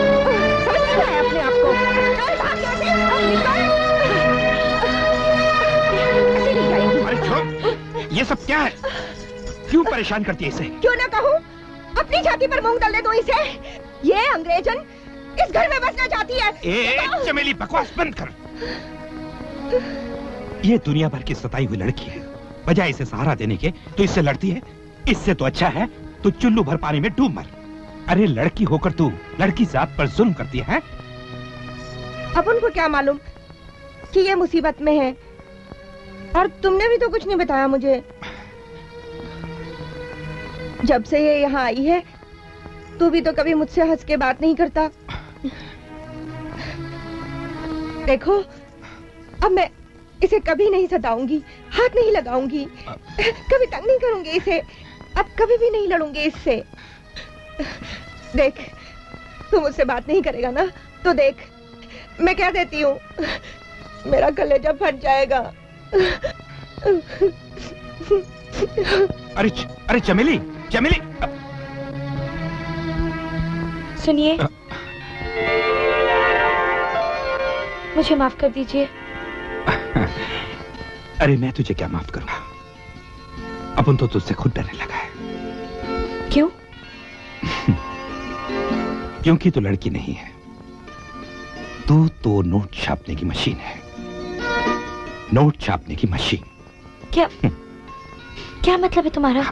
C: समझ नहीं आया अपने आप को? चल भाग यहाँ से, निकल। कैसे नहीं जाएगी?
G: अरे छोड़, ये सब क्या है? क्यों परेशान करती है इसे?
C: क्यों ना कहूँ, अपनी छाती पर मूंग डालने दो इसे। ये अंग्रेजन इस घर में बसना चाहती है।
G: चमेली, बकवास बंद कर। ये दुनिया भर की सताई हुई लड़की है, बजाय इसे सहारा देने के तो इससे लड़ती है। इससे तो अच्छा है तो चुल्लू भर पानी में डूब मर। अरे लड़की होकर तू लड़की जात पर जुल्म करती है।
C: अब उनको क्या मालूम कि ये मुसीबत में है, और तुमने भी तो कुछ नहीं बताया मुझे। जब से ये यहाँ आई है, तू भी तो कभी मुझसे हंस के बात नहीं करता। देखो, अब मैं इसे कभी नहीं सताऊंगी, हाथ नहीं लगाऊंगी, कभी तंग नहीं करूंगी इसे, अब कभी भी नहीं लड़ूंगी इससे। देख, तू मुझसे बात नहीं करेगा ना, तो देख मैं कह देती हूँ, मेरा कलेजा फट जाएगा।
G: अरे चमेली, चमेली,
A: सुनिए, मुझे माफ कर दीजिए।
G: अरे मैं तुझे क्या माफ करूंगा? अपन तो तुझसे खुद डरने लगा है।
A: क्यों?
G: क्योंकि तू लड़की नहीं है, तू तो नोट छापने की मशीन है। नोट छापने की मशीन।
A: क्या क्या मतलब है तुम्हारा?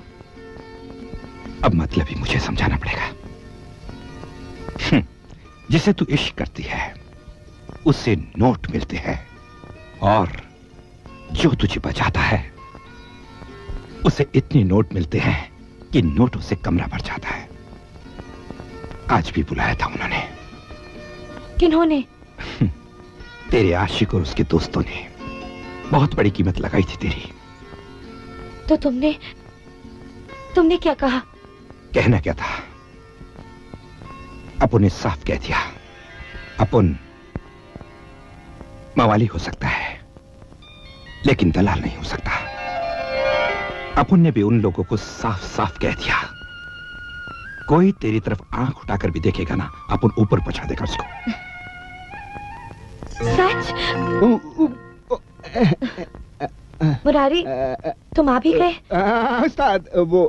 G: अब मतलब ही मुझे समझाना पड़ेगा। जिसे तू इश्क करती है उससे नोट मिलते हैं, और जो तुझे बचाता है उसे इतने नोट मिलते हैं कि नोटों से कमरा भर जाता है। आज भी बुलाया था उन्होंने।
A: किन्होंने?
G: तेरे आशिक और उसके दोस्तों ने बहुत बड़ी कीमत लगाई थी तेरी।
A: तो तुमने क्या कहा?
G: कहना क्या था? अपन ने साफ कह दिया, अपन मवाली हो सकता है लेकिन दलाल नहीं हो सकता। अपन ने भी उन लोगों को साफ साफ कह दिया, कोई तेरी तरफ आंख उठाकर भी देखेगा ना, अपन ऊपर पहुंचा देगा उसको।
A: सच? मुरारी, तुम आ भी गए?
D: उस्ताद, वो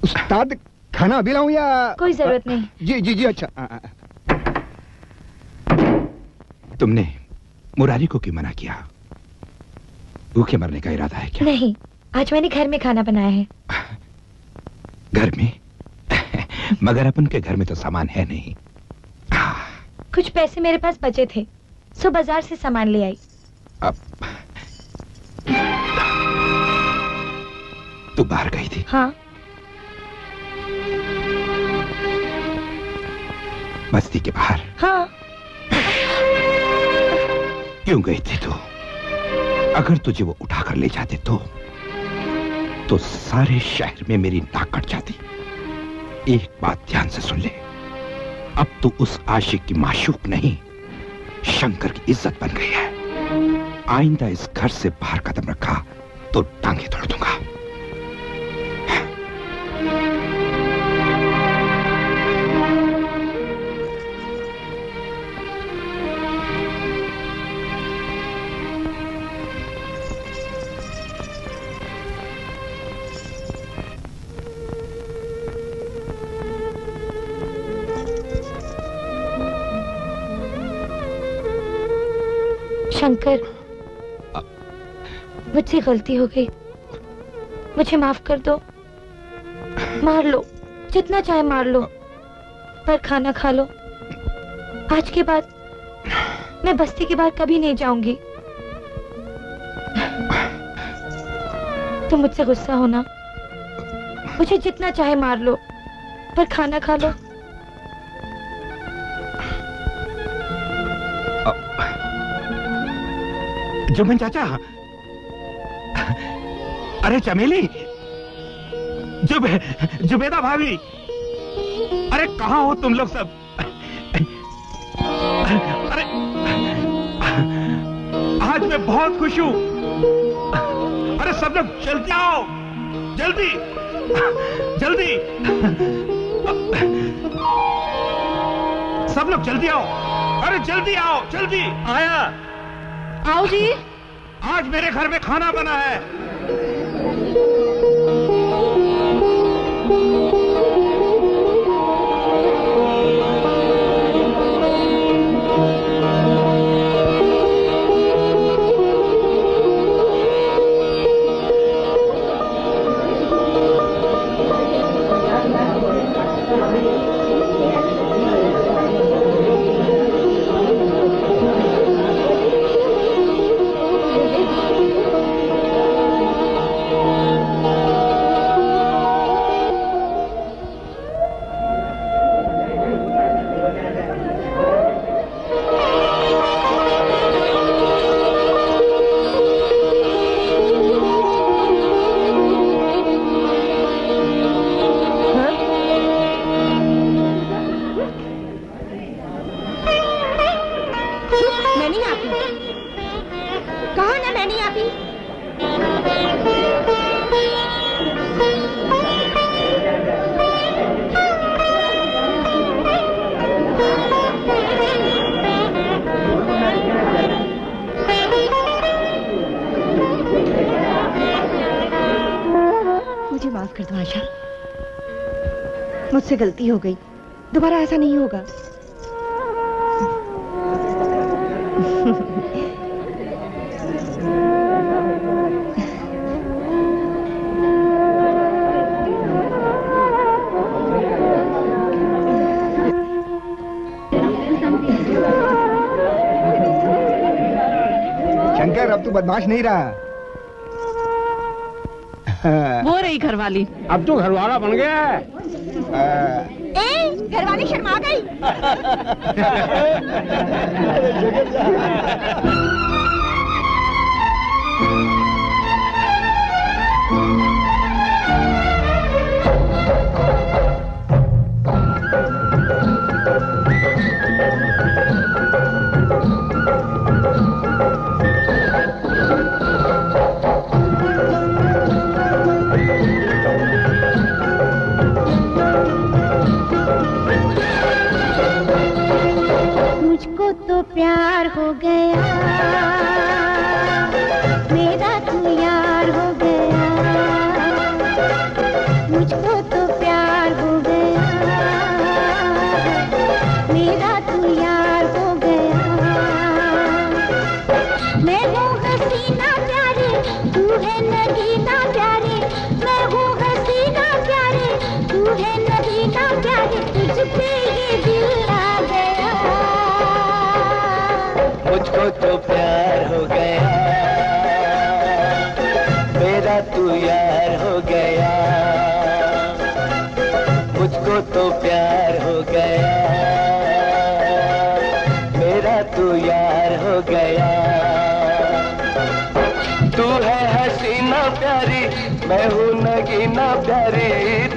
D: उस्ताद खाना अभी लाऊं या?
A: कोई जरूरत नहीं।
D: जी जी जी, अच्छा।
G: तुमने मुरारी को क्यों मना किया? भूखे मरने का इरादा है क्या?
A: नहीं, आज मैंने घर में खाना बनाया है।
G: घर में? मगर अपन के घर में तो सामान है नहीं।
A: कुछ पैसे मेरे पास बचे थे, सो बाजार से सामान ले आई।
G: अब तू बाहर गई थी?
A: हाँ।
G: बस्ती के बाहर?
A: हाँ।
G: क्यों गई थी तू? अगर तुझे वो उठाकर ले जाते तो सारे शहर में मेरी नाक कट जाती। एक बात ध्यान से सुन ले, अब तू उस आशिक की माशूक नहीं, शंकर की इज्जत बन गई है। आइंदा इस घर से बाहर कदम रखा तो टांगे तोड़ दूंगा।
A: शंकर, मुझसे गलती हो गई, मुझे माफ कर दो। मार लो, जितना चाहे मार लो, पर खाना खा लो। आज के बाद मैं बस्ती के बाहर कभी नहीं जाऊंगी। तुम मुझसे गुस्सा हो ना? मुझे जितना चाहे मार लो, पर खाना खा लो।
G: जुम्मन चाचा, अरे चमेली, जुबेदा भाभी, अरे कहाँ हो तुम लोग सब? अरे आज मैं बहुत खुश हूं। अरे सब लोग जल्दी आओ, जल्दी जल्दी, सब लोग जल्दी आओ। अरे जल्दी आओ, जल्दी। आया।
F: आओ जी।
G: आज मेरे घर में खाना बना है।
C: मुझसे गलती हो गई, दोबारा ऐसा नहीं होगा।
D: शंकर, अब तू बदमाश नहीं रहा।
F: वो रही घरवाली।
E: अब तो घरवाला बन गया है।
C: घरवाली शर्मा गई।
H: तो प्यार हो गया, मेरा तू यार हो गया। मुझको तो प्यार हो गया, मेरा तू यार हो गया। मैं हूँ हसीना प्यारे, तू है नगीना प्यारे। मैं हूँ हसीना प्यारे, तू है नगीना प्यारे। तुझ पे ये दिल आ गया।
J: मुझको तो प्यार हो गया, मेरा तू यार हो गया। मुझको तो प्यार हो गया, मेरा तू यार हो गया। तू है हसीना प्यारी, मैं हूँ नगीना प्यारी।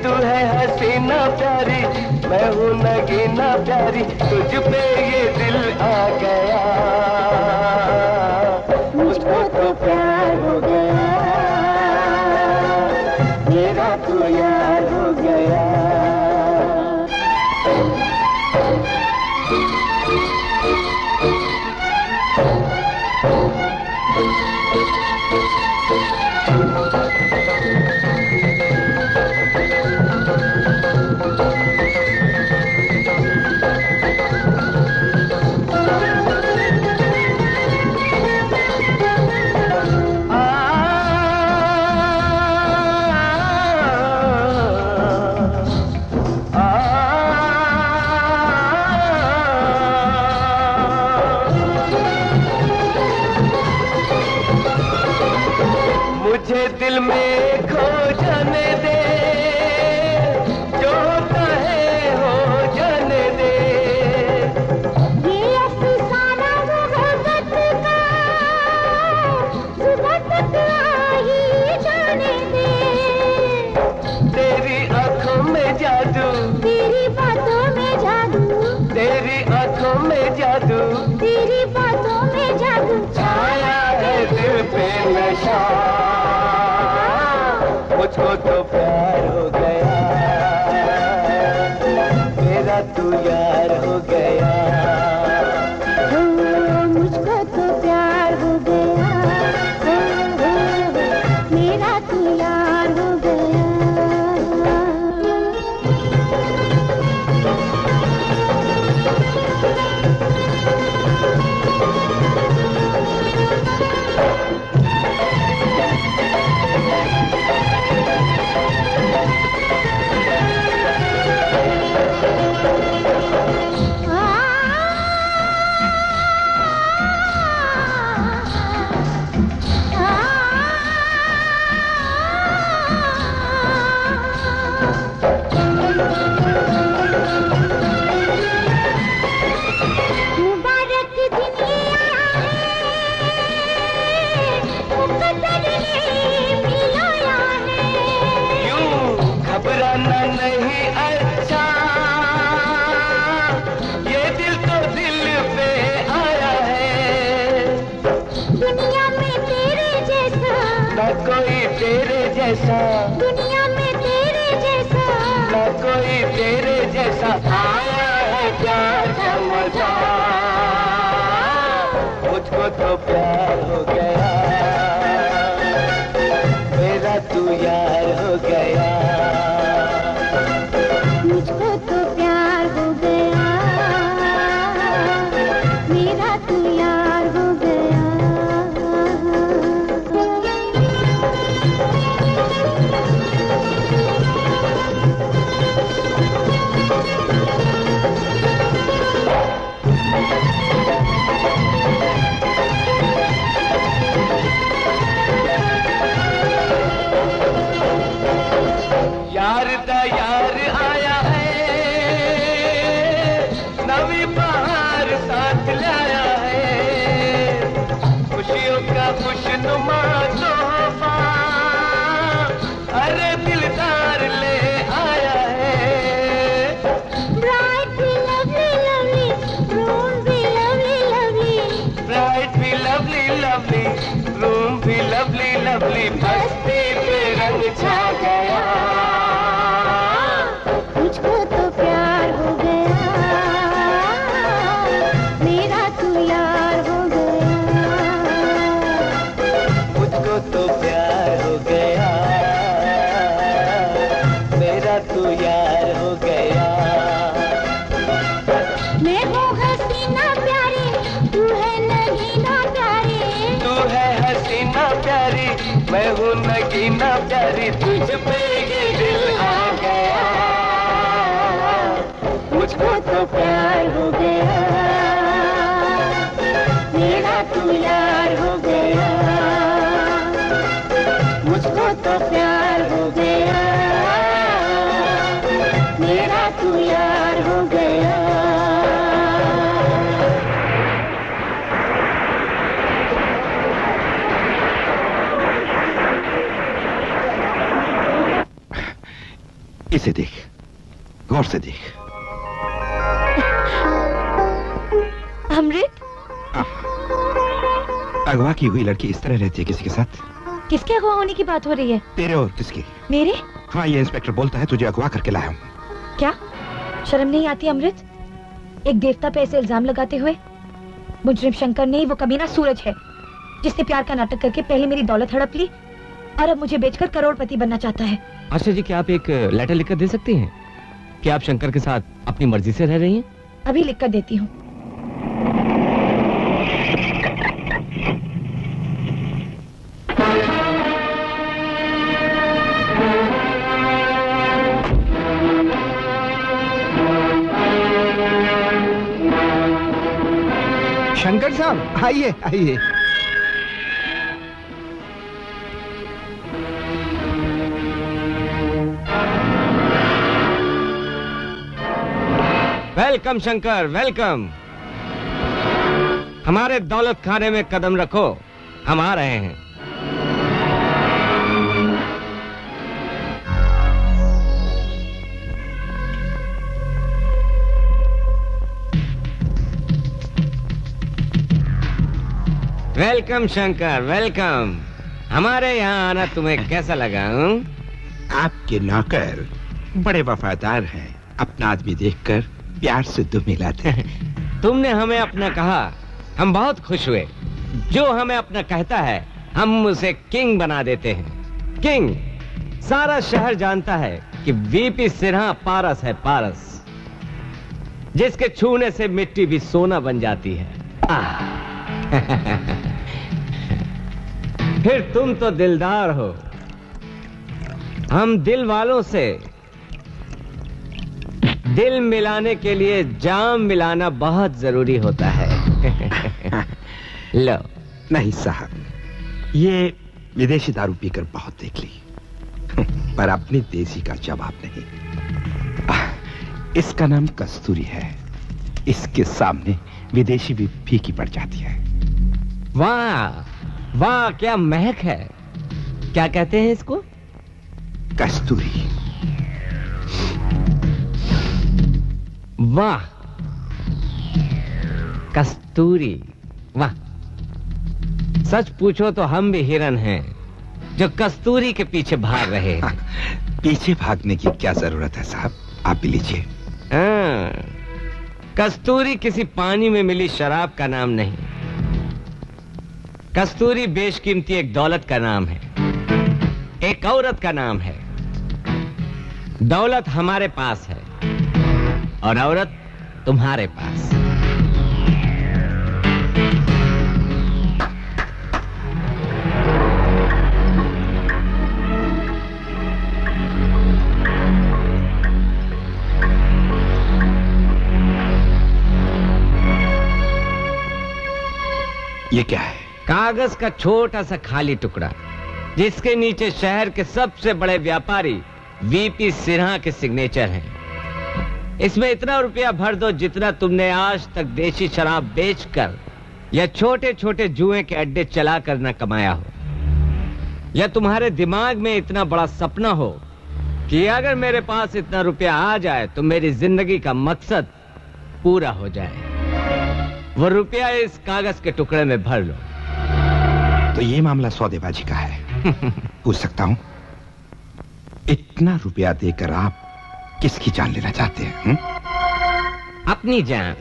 J: तू है हसीना प्यारी, मैं हूँ नगीना प्यारी। तुझ पे ये दिल आ गया। मुझको तो प्यार हो गया, मेरा तू यार हो गया। दिल में खो जाने दे, जो होता है हो जाने दे।
H: ये अफसाना मोहब्बत का सुबह तक आ ही जाने दे।
J: तेरी आंखों में जादू,
H: तेरी बातों में जादू,
J: तेरी आंखों में जादू,
H: तेरी बातों में जादू
J: छाया है दिल पे नशा। मुझको तो प्यार हो गया, मेरा तू यार हो गया।
H: मुझको तो प्यार हो गया, मेरा तू यार हो गया। मुबारक दिन ये मुकद्दर ने मिलाया है।
J: यूं घबराना नहीं अच्छा, ये दिल तो दिल पे आया है।
H: दुनिया में तेरे जैसा,
J: ना कोई तेरे जैसा,
H: दुनिया में तेरे जैसा,
J: ना कोई तेरे जैसा। आया है प्यार का मजा, मुझको तो प्यार हो गया, मेरा तू यार हो गया।
H: मुझको तो प्यार हो गया, मेरा तू यार हो गया।
J: यार दा यार आया है, नवी बहार साथ लाया है। खुशियों का खुशनुमा तोहफा, अरे दिलदार ले आया है।
H: Bright be lovely, lovely, room be lovely, lovely,
J: bright भी लवली लवली, रूम भी लवली लवली, बस्ती पे रंग छा गया।
H: मुझको तो प्यार हो गया, मेरा तू यार हो गया।
J: मुझको तो प्यार हो गया, मेरा तू यार हो गया।
H: मैं हूँ हसीना प्यारी, तू है नगीना प्यारी।
J: तू है हसीना प्यारी, मैं हूँ नगीना प्यारी, तुझ पे ये दिल आ गया। मुझको तो प्यार हो गया,
H: मेरा तू यार हो गया।
J: मुझको तो
H: प्यार हो गया, मेरा तू यार हो गया।
G: इसे देख, गौर से देख।
A: अमृत,
G: अगवा की हुई लड़की इस तरह रहती है किसी के साथ?
A: किसके अगवा होने की बात हो रही है?
G: तेरे और किसकी?
A: मेरे?
G: हाँ, ये इंस्पेक्टर बोलता है तुझे अगवा करके लाया हूँ।
A: क्या शर्म नहीं आती अमृत? एक देवता पे ऐसे इल्जाम लगाते हुए। मुजरिम शंकर नहीं, वो कमीना सूरज है, जिसने प्यार का नाटक करके पहले मेरी दौलत हड़प ली और अब मुझे बेचकर करोड़पति बनना चाहता है।
I: आशा जी, क्या आप एक लेटर लिखकर दे सकती हैं कि आप शंकर के साथ अपनी मर्जी से रह रही हैं?
A: अभी लिखकर देती हूँ।
B: शंकर साहब, आइए आइए।
I: Welcome Shankar, welcome. हमारे दौलत खाने में कदम रखो, हम आ रहे हैं। Welcome Shankar, welcome. हमारे यहाँ आना तुम्हें कैसा लगा?
G: आपके नौकर बड़े वफादार हैं, अपना आदमी देखकर प्यार से दुम मिलाते हैं।
I: तुमने हमें अपना कहा, हम बहुत खुश हुए। जो हमें अपना कहता है हम उसे किंग बना देते हैं। किंग। सारा शहर जानता है कि वीपी सिन्हा पारस है, पारस, जिसके छूने से मिट्टी भी सोना बन जाती है। फिर तुम तो दिलदार हो। हम दिल वालों से दिल मिलाने के लिए जाम मिलाना बहुत जरूरी होता है। लो।
G: नहीं साहब, ये विदेशी दारू पीकर बहुत देख ली, पर अपनी देसी का जवाब नहीं। इसका नाम कस्तूरी है, इसके सामने विदेशी भी फीकी पड़ जाती है।
I: वाह वाह, क्या महक है। क्या कहते हैं इसको?
G: कस्तूरी।
I: वाह, कस्तूरी, वाह। सच पूछो तो हम भी हिरन हैं जो कस्तूरी के पीछे भाग रहे हैं।
G: पीछे भागने की क्या जरूरत है साहब, आप भी लीजिए।
I: कस्तूरी किसी पानी में मिली शराब का नाम नहीं। कस्तूरी बेशकीमती एक दौलत का नाम है, एक औरत का नाम है। दौलत हमारे पास है और औरत तुम्हारे पास।
G: ये क्या है?
I: कागज का छोटा सा खाली टुकड़ा, जिसके नीचे शहर के सबसे बड़े व्यापारी वीपी सिन्हा के सिग्नेचर हैं। इसमें इतना रुपया भर दो जितना तुमने आज तक देशी शराब बेचकर या छोटे छोटे जुए के अड्डे चलाकर न कमाया हो, या तुम्हारे दिमाग में इतना बड़ा सपना हो कि अगर मेरे पास इतना रुपया आ जाए तो मेरी जिंदगी का मकसद पूरा हो जाए। वो रुपया इस कागज के टुकड़े में भर लो।
G: तो ये मामला सौदेबाजी का है। पूछ सकता हूं, इतना रुपया देकर आप किसकी जान लेना चाहते हैं?
I: अपनी जान,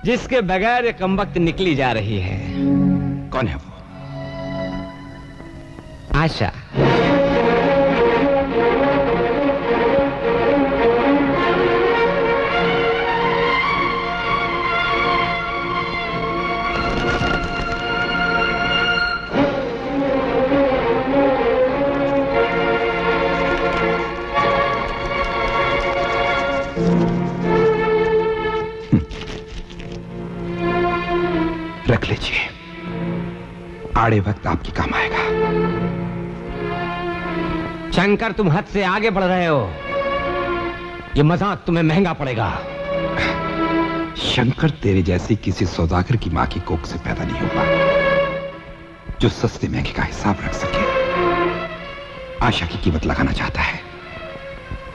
I: जिसके बगैर कमबख्त निकली जा रही है।
G: कौन है वो?
I: आशा।
G: रख लीजिए, आड़े वक्त आपकी काम आएगा।
I: शंकर, तुम हद से आगे बढ़ रहे हो। ये मजाक तुम्हें महंगा पड़ेगा।
G: शंकर तेरे जैसी किसी सौदागर की मां की कोख से पैदा नहीं होगा जो सस्ते महंगे का हिसाब रख सके। आशा की कीमत लगाना चाहता है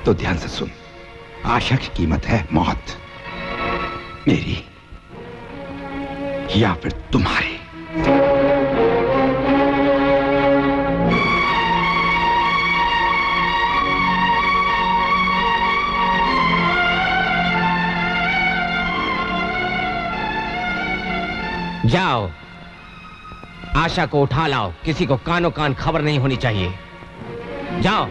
G: तो ध्यान से सुन। आशा की कीमत है मौत, मेरी या फिर तुम्हारी।
I: जाओ, आशा को उठा लाओ। किसी को कानो कान खबर नहीं होनी चाहिए। जाओ।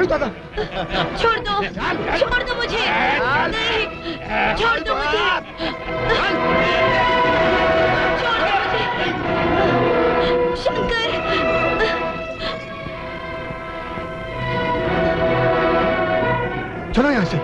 D: झाड़ू दादा।
A: छोड़ दो मुझे। नहीं, छोड़ दो मुझे। छोड़ दो मुझे। शंकर।
D: चलो यहाँ से।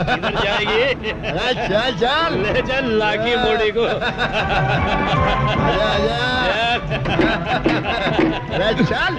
E: किधर जाएगी?
D: चल चल
E: ले चल लाकी मोड़ी को।
D: चल चल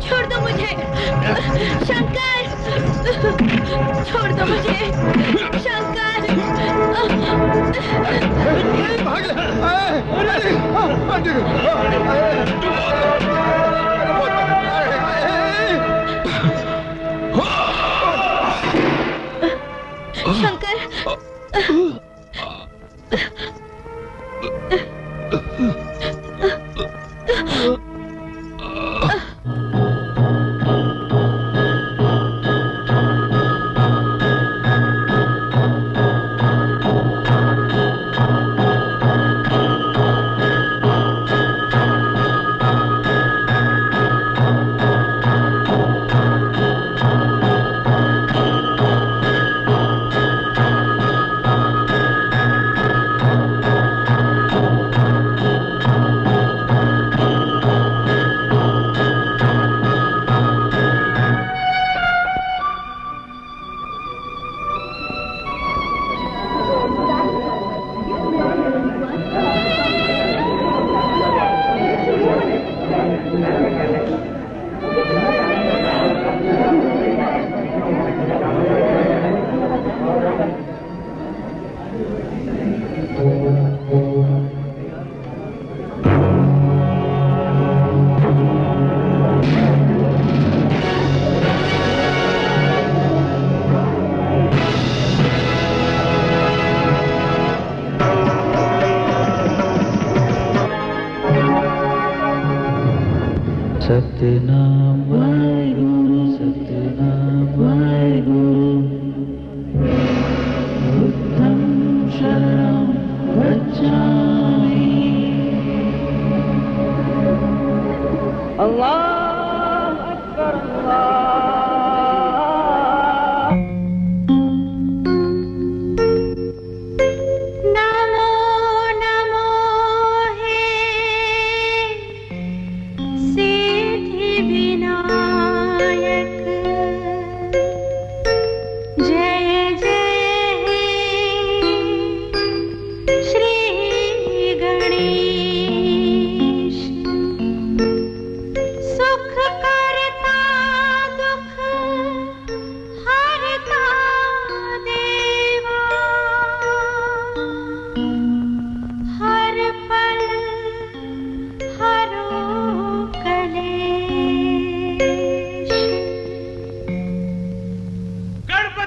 A: छोड़ दो मुझे शंकर। छोड़ दो मुझे शंकर। शंकर
J: सतनाम वाहेगुरु सतनाम वाहेगुरु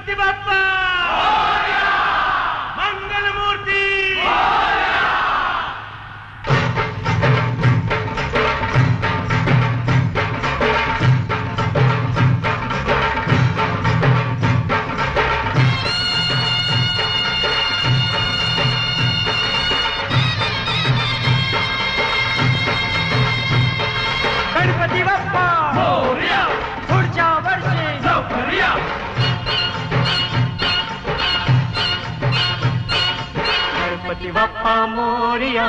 J: गणपति बप्पा मंगल मूर्ति गणपति बप्पा मोरया पुढच्या वर्षी लवकर या गणपति बप्पा मोरया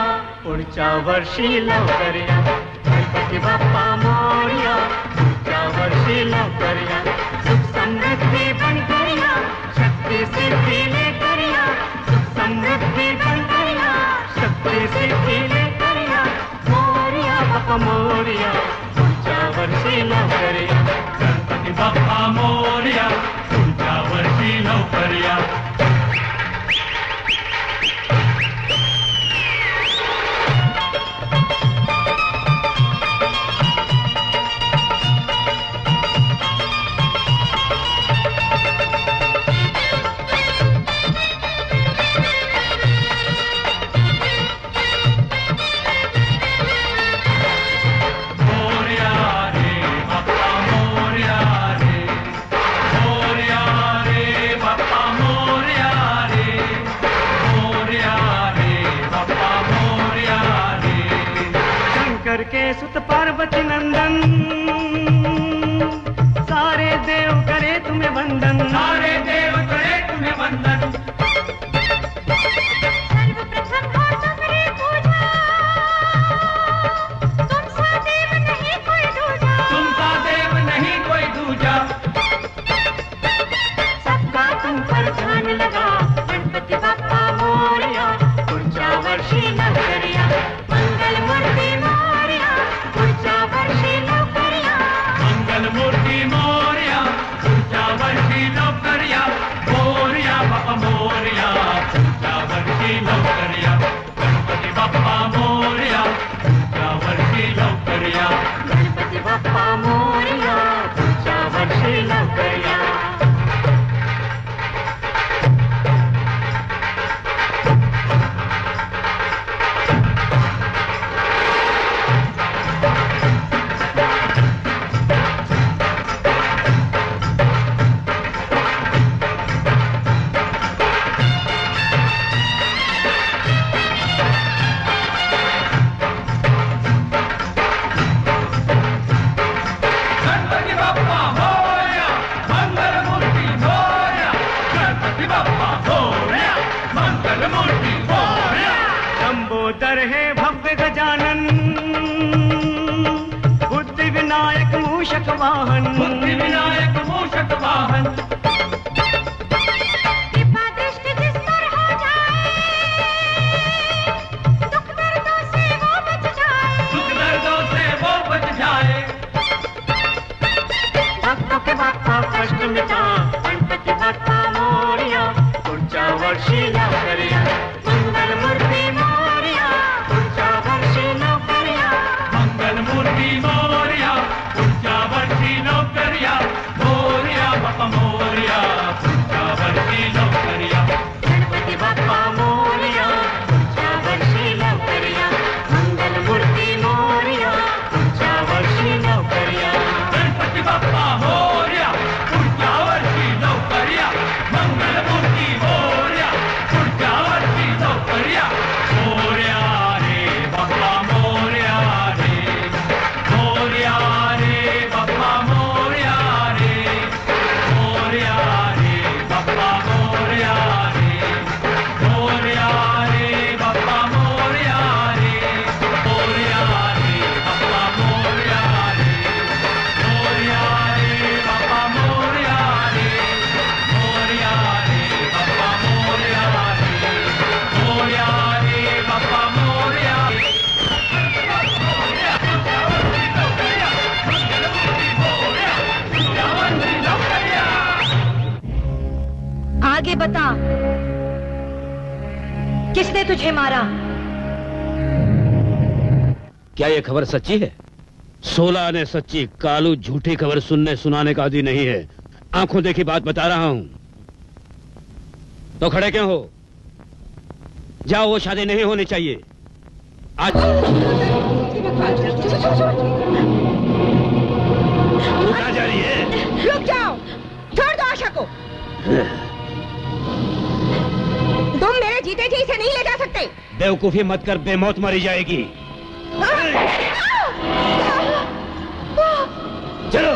J: पुढच्या वर्षी लवकर या गणपति बप्पा मोरया पुढच्या वर्षी लवकर या सुख समृद्धी बनकर या शक्ती सिद्धी लेकर या सुख समृद्धी बनकर या शक्ती सिद्धी लेकर या मोरया बप्पा मोरया पुढच्या वर्षी लवकर या गणपति बप्पा मोरया पुढच्या वर्षी लवकर या के सुत पार्वती नंदन सारे देव करे तुम्हें वंदन सारे देव करे तुम्हें वंदन
H: सर्वप्रथम हो तुम्हारी पूजा तुमसा देव नहीं कोई दूजा
J: तुमसा देव नहीं कोई दूजा
H: सबका तुम पर ध्यान लगा गणपति बप्पा मोरया पुढच्या वर्षी लवकर या मंगल मूर्ति मोरया पुढच्या वर्षी लवकर या
J: मंगल मूर्ति मोरया पुढच्या वर्षी लवकर या मोरया बाप्पा मोरया पुढच्या वर्षी लवकर या गणपति बाप्पा मोरया पुढच्या वर्षी लवकर या
H: गणपति बप्पा मोरया पुढच्या वर्षी लवकर या
J: गणपति बाप्पा मोरया मंगल मूर्ति मोरया गणपति बाप्पा मोरया मंगल मूर्ति मोरया लंबोदर है भव्य गजानन बुद्धि विनायक मूषक वाहन बुद्धि विनायक मूषक वाहन
H: कृपा दृष्टि जिस पर हो जाए दुख दर्दों से वो बच जाए
J: दुख दर्दों से वो बच जाए
H: भक्तों के बाप्पा कष्ट मिटा गणपति बप्पा मोरया पुढच्या वर्षी लवकर या मंगल मूर्ति मोरया पुढच्या वर्षी लवकर या
J: मंगल मूर्ति मोरया पुढच्या वर्षी लवकर या मोरया बाप्पा मोरया पुढच्या वर्षी लवकर या
H: गणपति बप्पा मोरया पुढच्या वर्षी लवकर या मंगल मूर्ति मोरया पुढच्या वर्षी लवकर या
J: गणपति बाप्पा मोरया पुढच्या वर्षी लवकर या मंगल मूर्ति मोरया पुढच्या वर्षी लवकर या मोरया रे बाप्पा मोरया रे मोरया रे बाप्पा मोरया रे मोरया रे बाप्पा मोरया रे मोरया रे बाप्पा मोरया रे मोरया रे बाप्पा मोरया रे मोरया रे बाप्पा मोरया रे मोरया रे बाप्पा मोरया रे मोरया रे बाप्पा मोरया
A: आगे बता, किसने तुझे मारा?
E: क्या ये खबर सच्ची है? 16 ने सच्ची, कालू झूठी खबर सुनने सुनाने का आदी नहीं है। आंखों देखी बात बता रहा हूँ। तो खड़े क्यों हो? जाओ, वो शादी नहीं होनी चाहिए आज। तू कहाँ जा रही है?
C: रुक जाओ, छोड़ दो आशा को। तुम मेरे जीते जी इसे नहीं ले जा सकते।
E: बेवकूफी मत कर, बेमौत मरी जाएगी। चलो।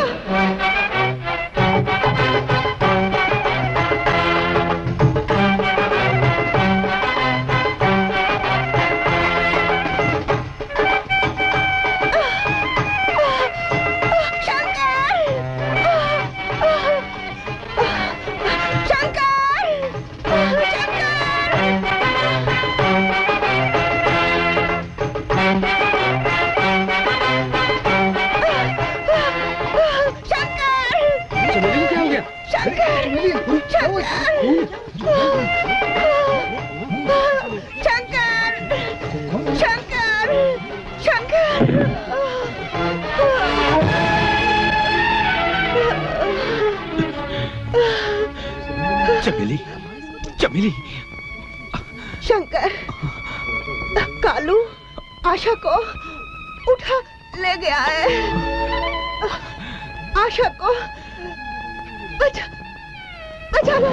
G: चमेली, चमेली।
C: शंकर, कालू आशा को उठा ले गया है। आशा को बचा लो।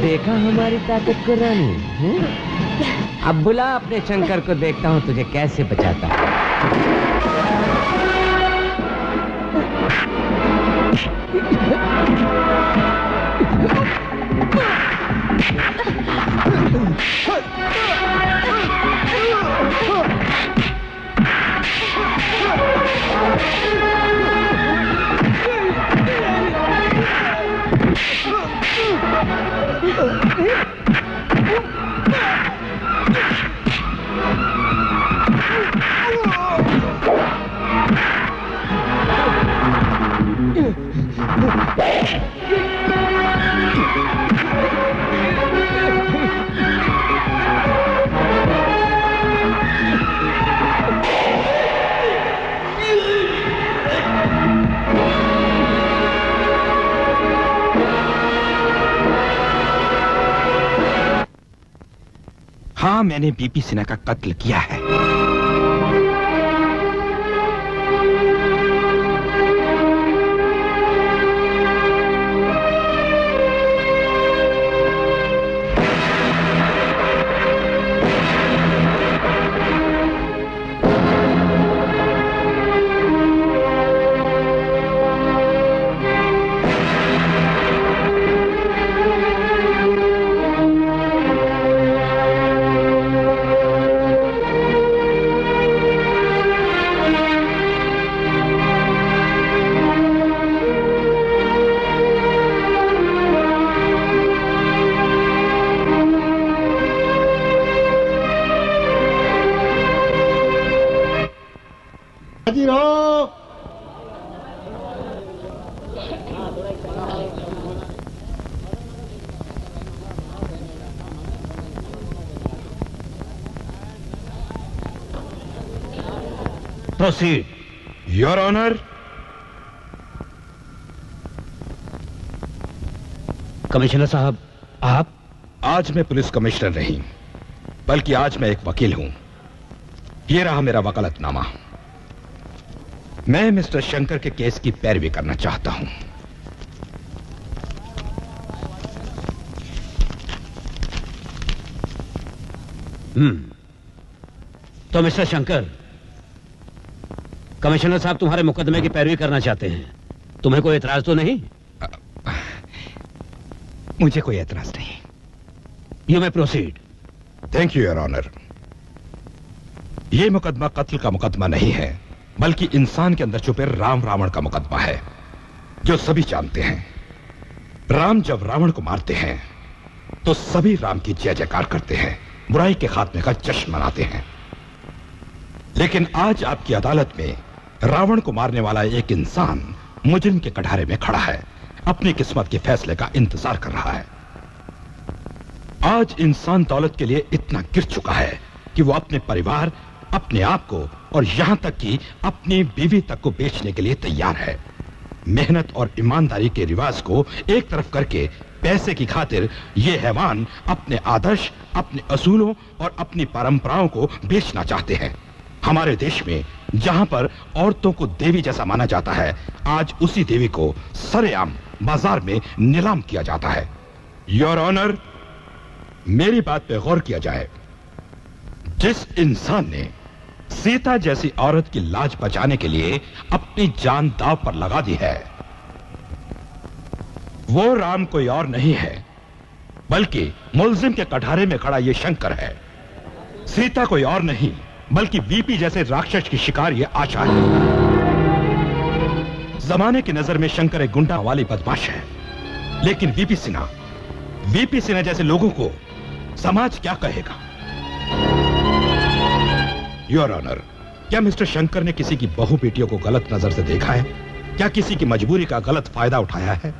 I: देखा हमारी ताकत को रानी। अब बुला अपने शंकर को, देखता हूँ तुझे कैसे बचाता है।
G: हाँ, मैंने बीपी सिन्हा का कत्ल किया है।
E: प्रोसीड।
G: Your honour.
E: कमिश्नर साहब, आप?
G: आज मैं पुलिस कमिश्नर नहीं, बल्कि आज मैं एक वकील हूं। ये रहा मेरा वकालतनामा। मैं मिस्टर शंकर के केस की पैरवी करना चाहता हूं।
E: तो मिस्टर शंकर, कमिश्नर साहब तुम्हारे मुकदमे की पैरवी करना चाहते हैं। तुम्हें कोई एतराज तो नहीं?
G: मुझे कोई एतराज नहीं।
E: You may proceed.
G: Thank you your honour. यह मुकदमा कत्ल का मुकदमा नहीं है, बल्कि इंसान के अंदर छुपे राम रावण का मुकदमा है, जो सभी जानते हैं। राम जब रावण को मारते हैं तो सभी राम की जय जयकार करते हैं, बुराई के खात्मे का जश्न मनाते हैं। लेकिन आज आपकी अदालत में रावण को मारने वाला एक इंसान मुजरिम के कटघरे में खड़ा है, अपनी किस्मत के फैसले का इंतजार कर रहा है। आज इंसान दौलत के लिए इतना गिर चुका है कि वो अपने परिवार, अपने आप को और यहां तक कि अपनी बीवी तक को बेचने के लिए तैयार है। मेहनत और ईमानदारी के रिवाज को एक तरफ करके पैसे की खातिर ये हैवान अपने आदर्श, अपने असूलों और अपनी परंपराओं को बेचना चाहते हैं। हमारे देश में जहां पर औरतों को देवी जैसा माना जाता है, आज उसी देवी को सरेआम बाजार में नीलाम किया जाता है। योर ऑनर, मेरी बात पे गौर किया जाए। जिस इंसान ने सीता जैसी औरत की लाज बचाने के लिए अपनी जान दांव पर लगा दी है, वो राम कोई और नहीं है, बल्कि मुलजिम के कटघरे में खड़ा ये शंकर है। सीता कोई और नहीं, बल्कि वीपी जैसे राक्षस की शिकार ये आशा है। जमाने की नजर में शंकर एक गुंडा वाली बदमाश है, लेकिन वीपी सिन्हा जैसे लोगों को समाज क्या कहेगा? योर ऑनर, क्या मिस्टर शंकर ने किसी की बहू बेटियों को गलत नजर से देखा है? क्या किसी की मजबूरी का गलत फायदा उठाया है?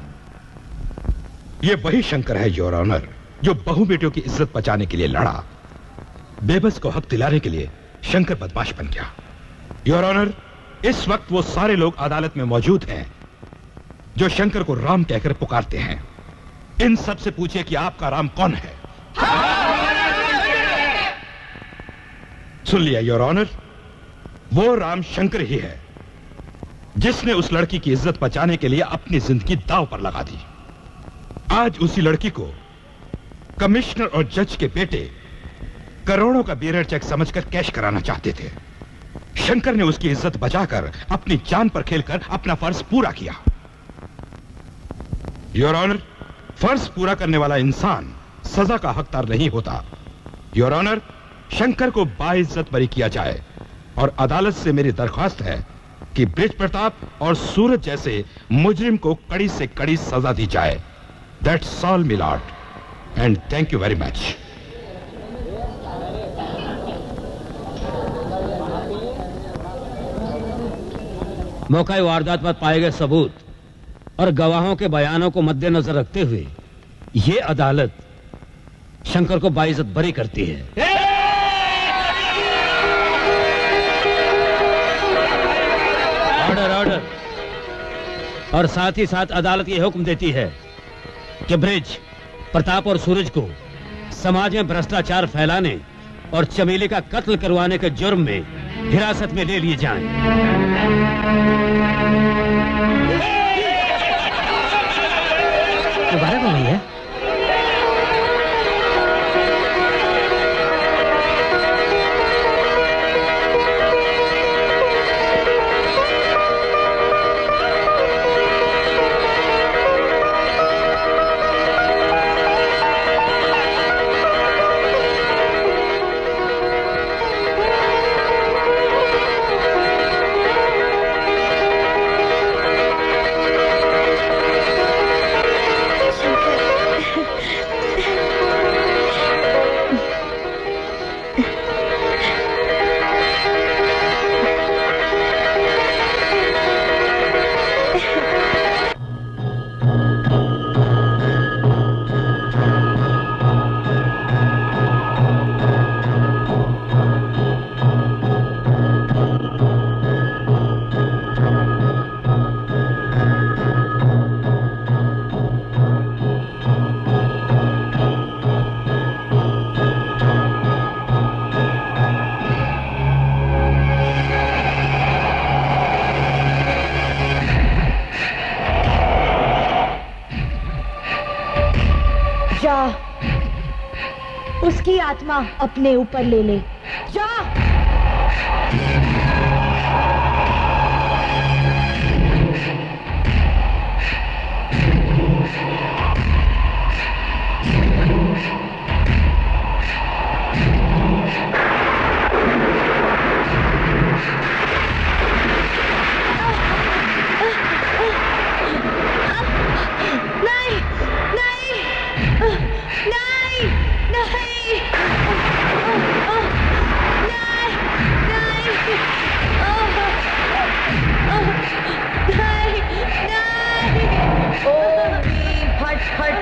G: यह वही शंकर है योर ऑनर, जो बहू बेटियों की इज्जत बचाने के लिए लड़ा। बेबस को हक दिलाने के लिए शंकर बदमाश बन गया। योर ऑनर, इस वक्त वो सारे लोग अदालत में मौजूद हैं जो शंकर को राम कहकर पुकारते हैं। इन सब से पूछिए कि आपका राम कौन है? सुन लिया योर ऑनर, वो राम शंकर ही है जिसने उस लड़की की इज्जत बचाने के लिए अपनी जिंदगी दांव पर लगा दी। आज उसी लड़की को कमिश्नर और जज के बेटे करोड़ों का बेरर चेक समझकर कैश कराना चाहते थे। शंकर ने उसकी इज्जत बचाकर अपनी जान पर खेलकर अपना फर्ज पूरा किया। योर ऑनर, फर्ज पूरा करने वाला इंसान सजा का हकदार नहीं होता। योर ऑनर, शंकर को बाइज्जत बरी किया जाए और अदालत से मेरी दरख्वास्त है कि ब्रिज प्रताप और सूरज जैसे मुजरिम को कड़ी से कड़ी सजा दी जाए। That's all me Lord, and thank you very much.
E: मौका वारदात पर पाए गए सबूत और गवाहों के बयानों को मद्देनजर रखते हुए ये अदालत शंकर को बाइज्जत बरी करती है। Order, order. और साथ ही साथ अदालत ये हुक्म देती है कि ब्रिज, प्रताप और सूरज को समाज में भ्रष्टाचार फैलाने और चमेली का कत्ल करवाने के जुर्म में हिरासत में ले लिए जाएं। दोबारा बोल रही है?
A: उसकी आत्मा अपने ऊपर ले ले। जा।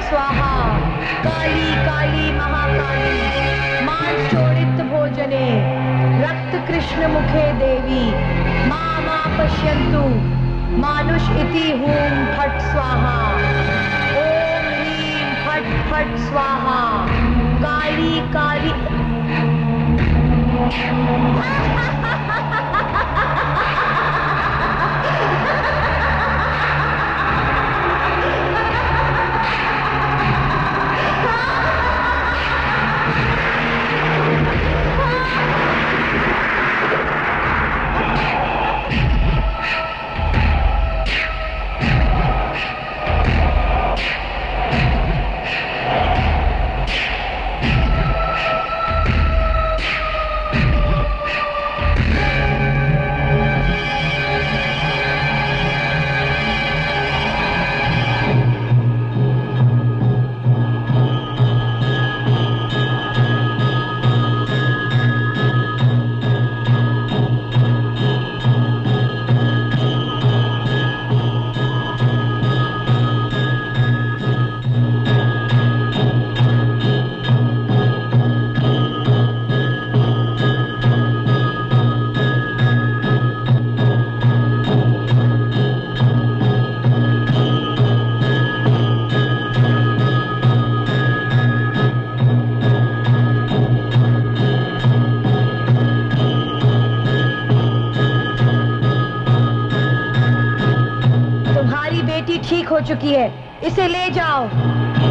A: स्वाहा काली काली महाकाली मां चोरित भोजने रक्त कृष्ण मुखे देवी मां मां पश्यन्तु मानुष इति हूं फट स्वाहा ओम ह्रीं फट फट स्वाहा काली काली। ठीक हो चुकी है, इसे ले जाओ।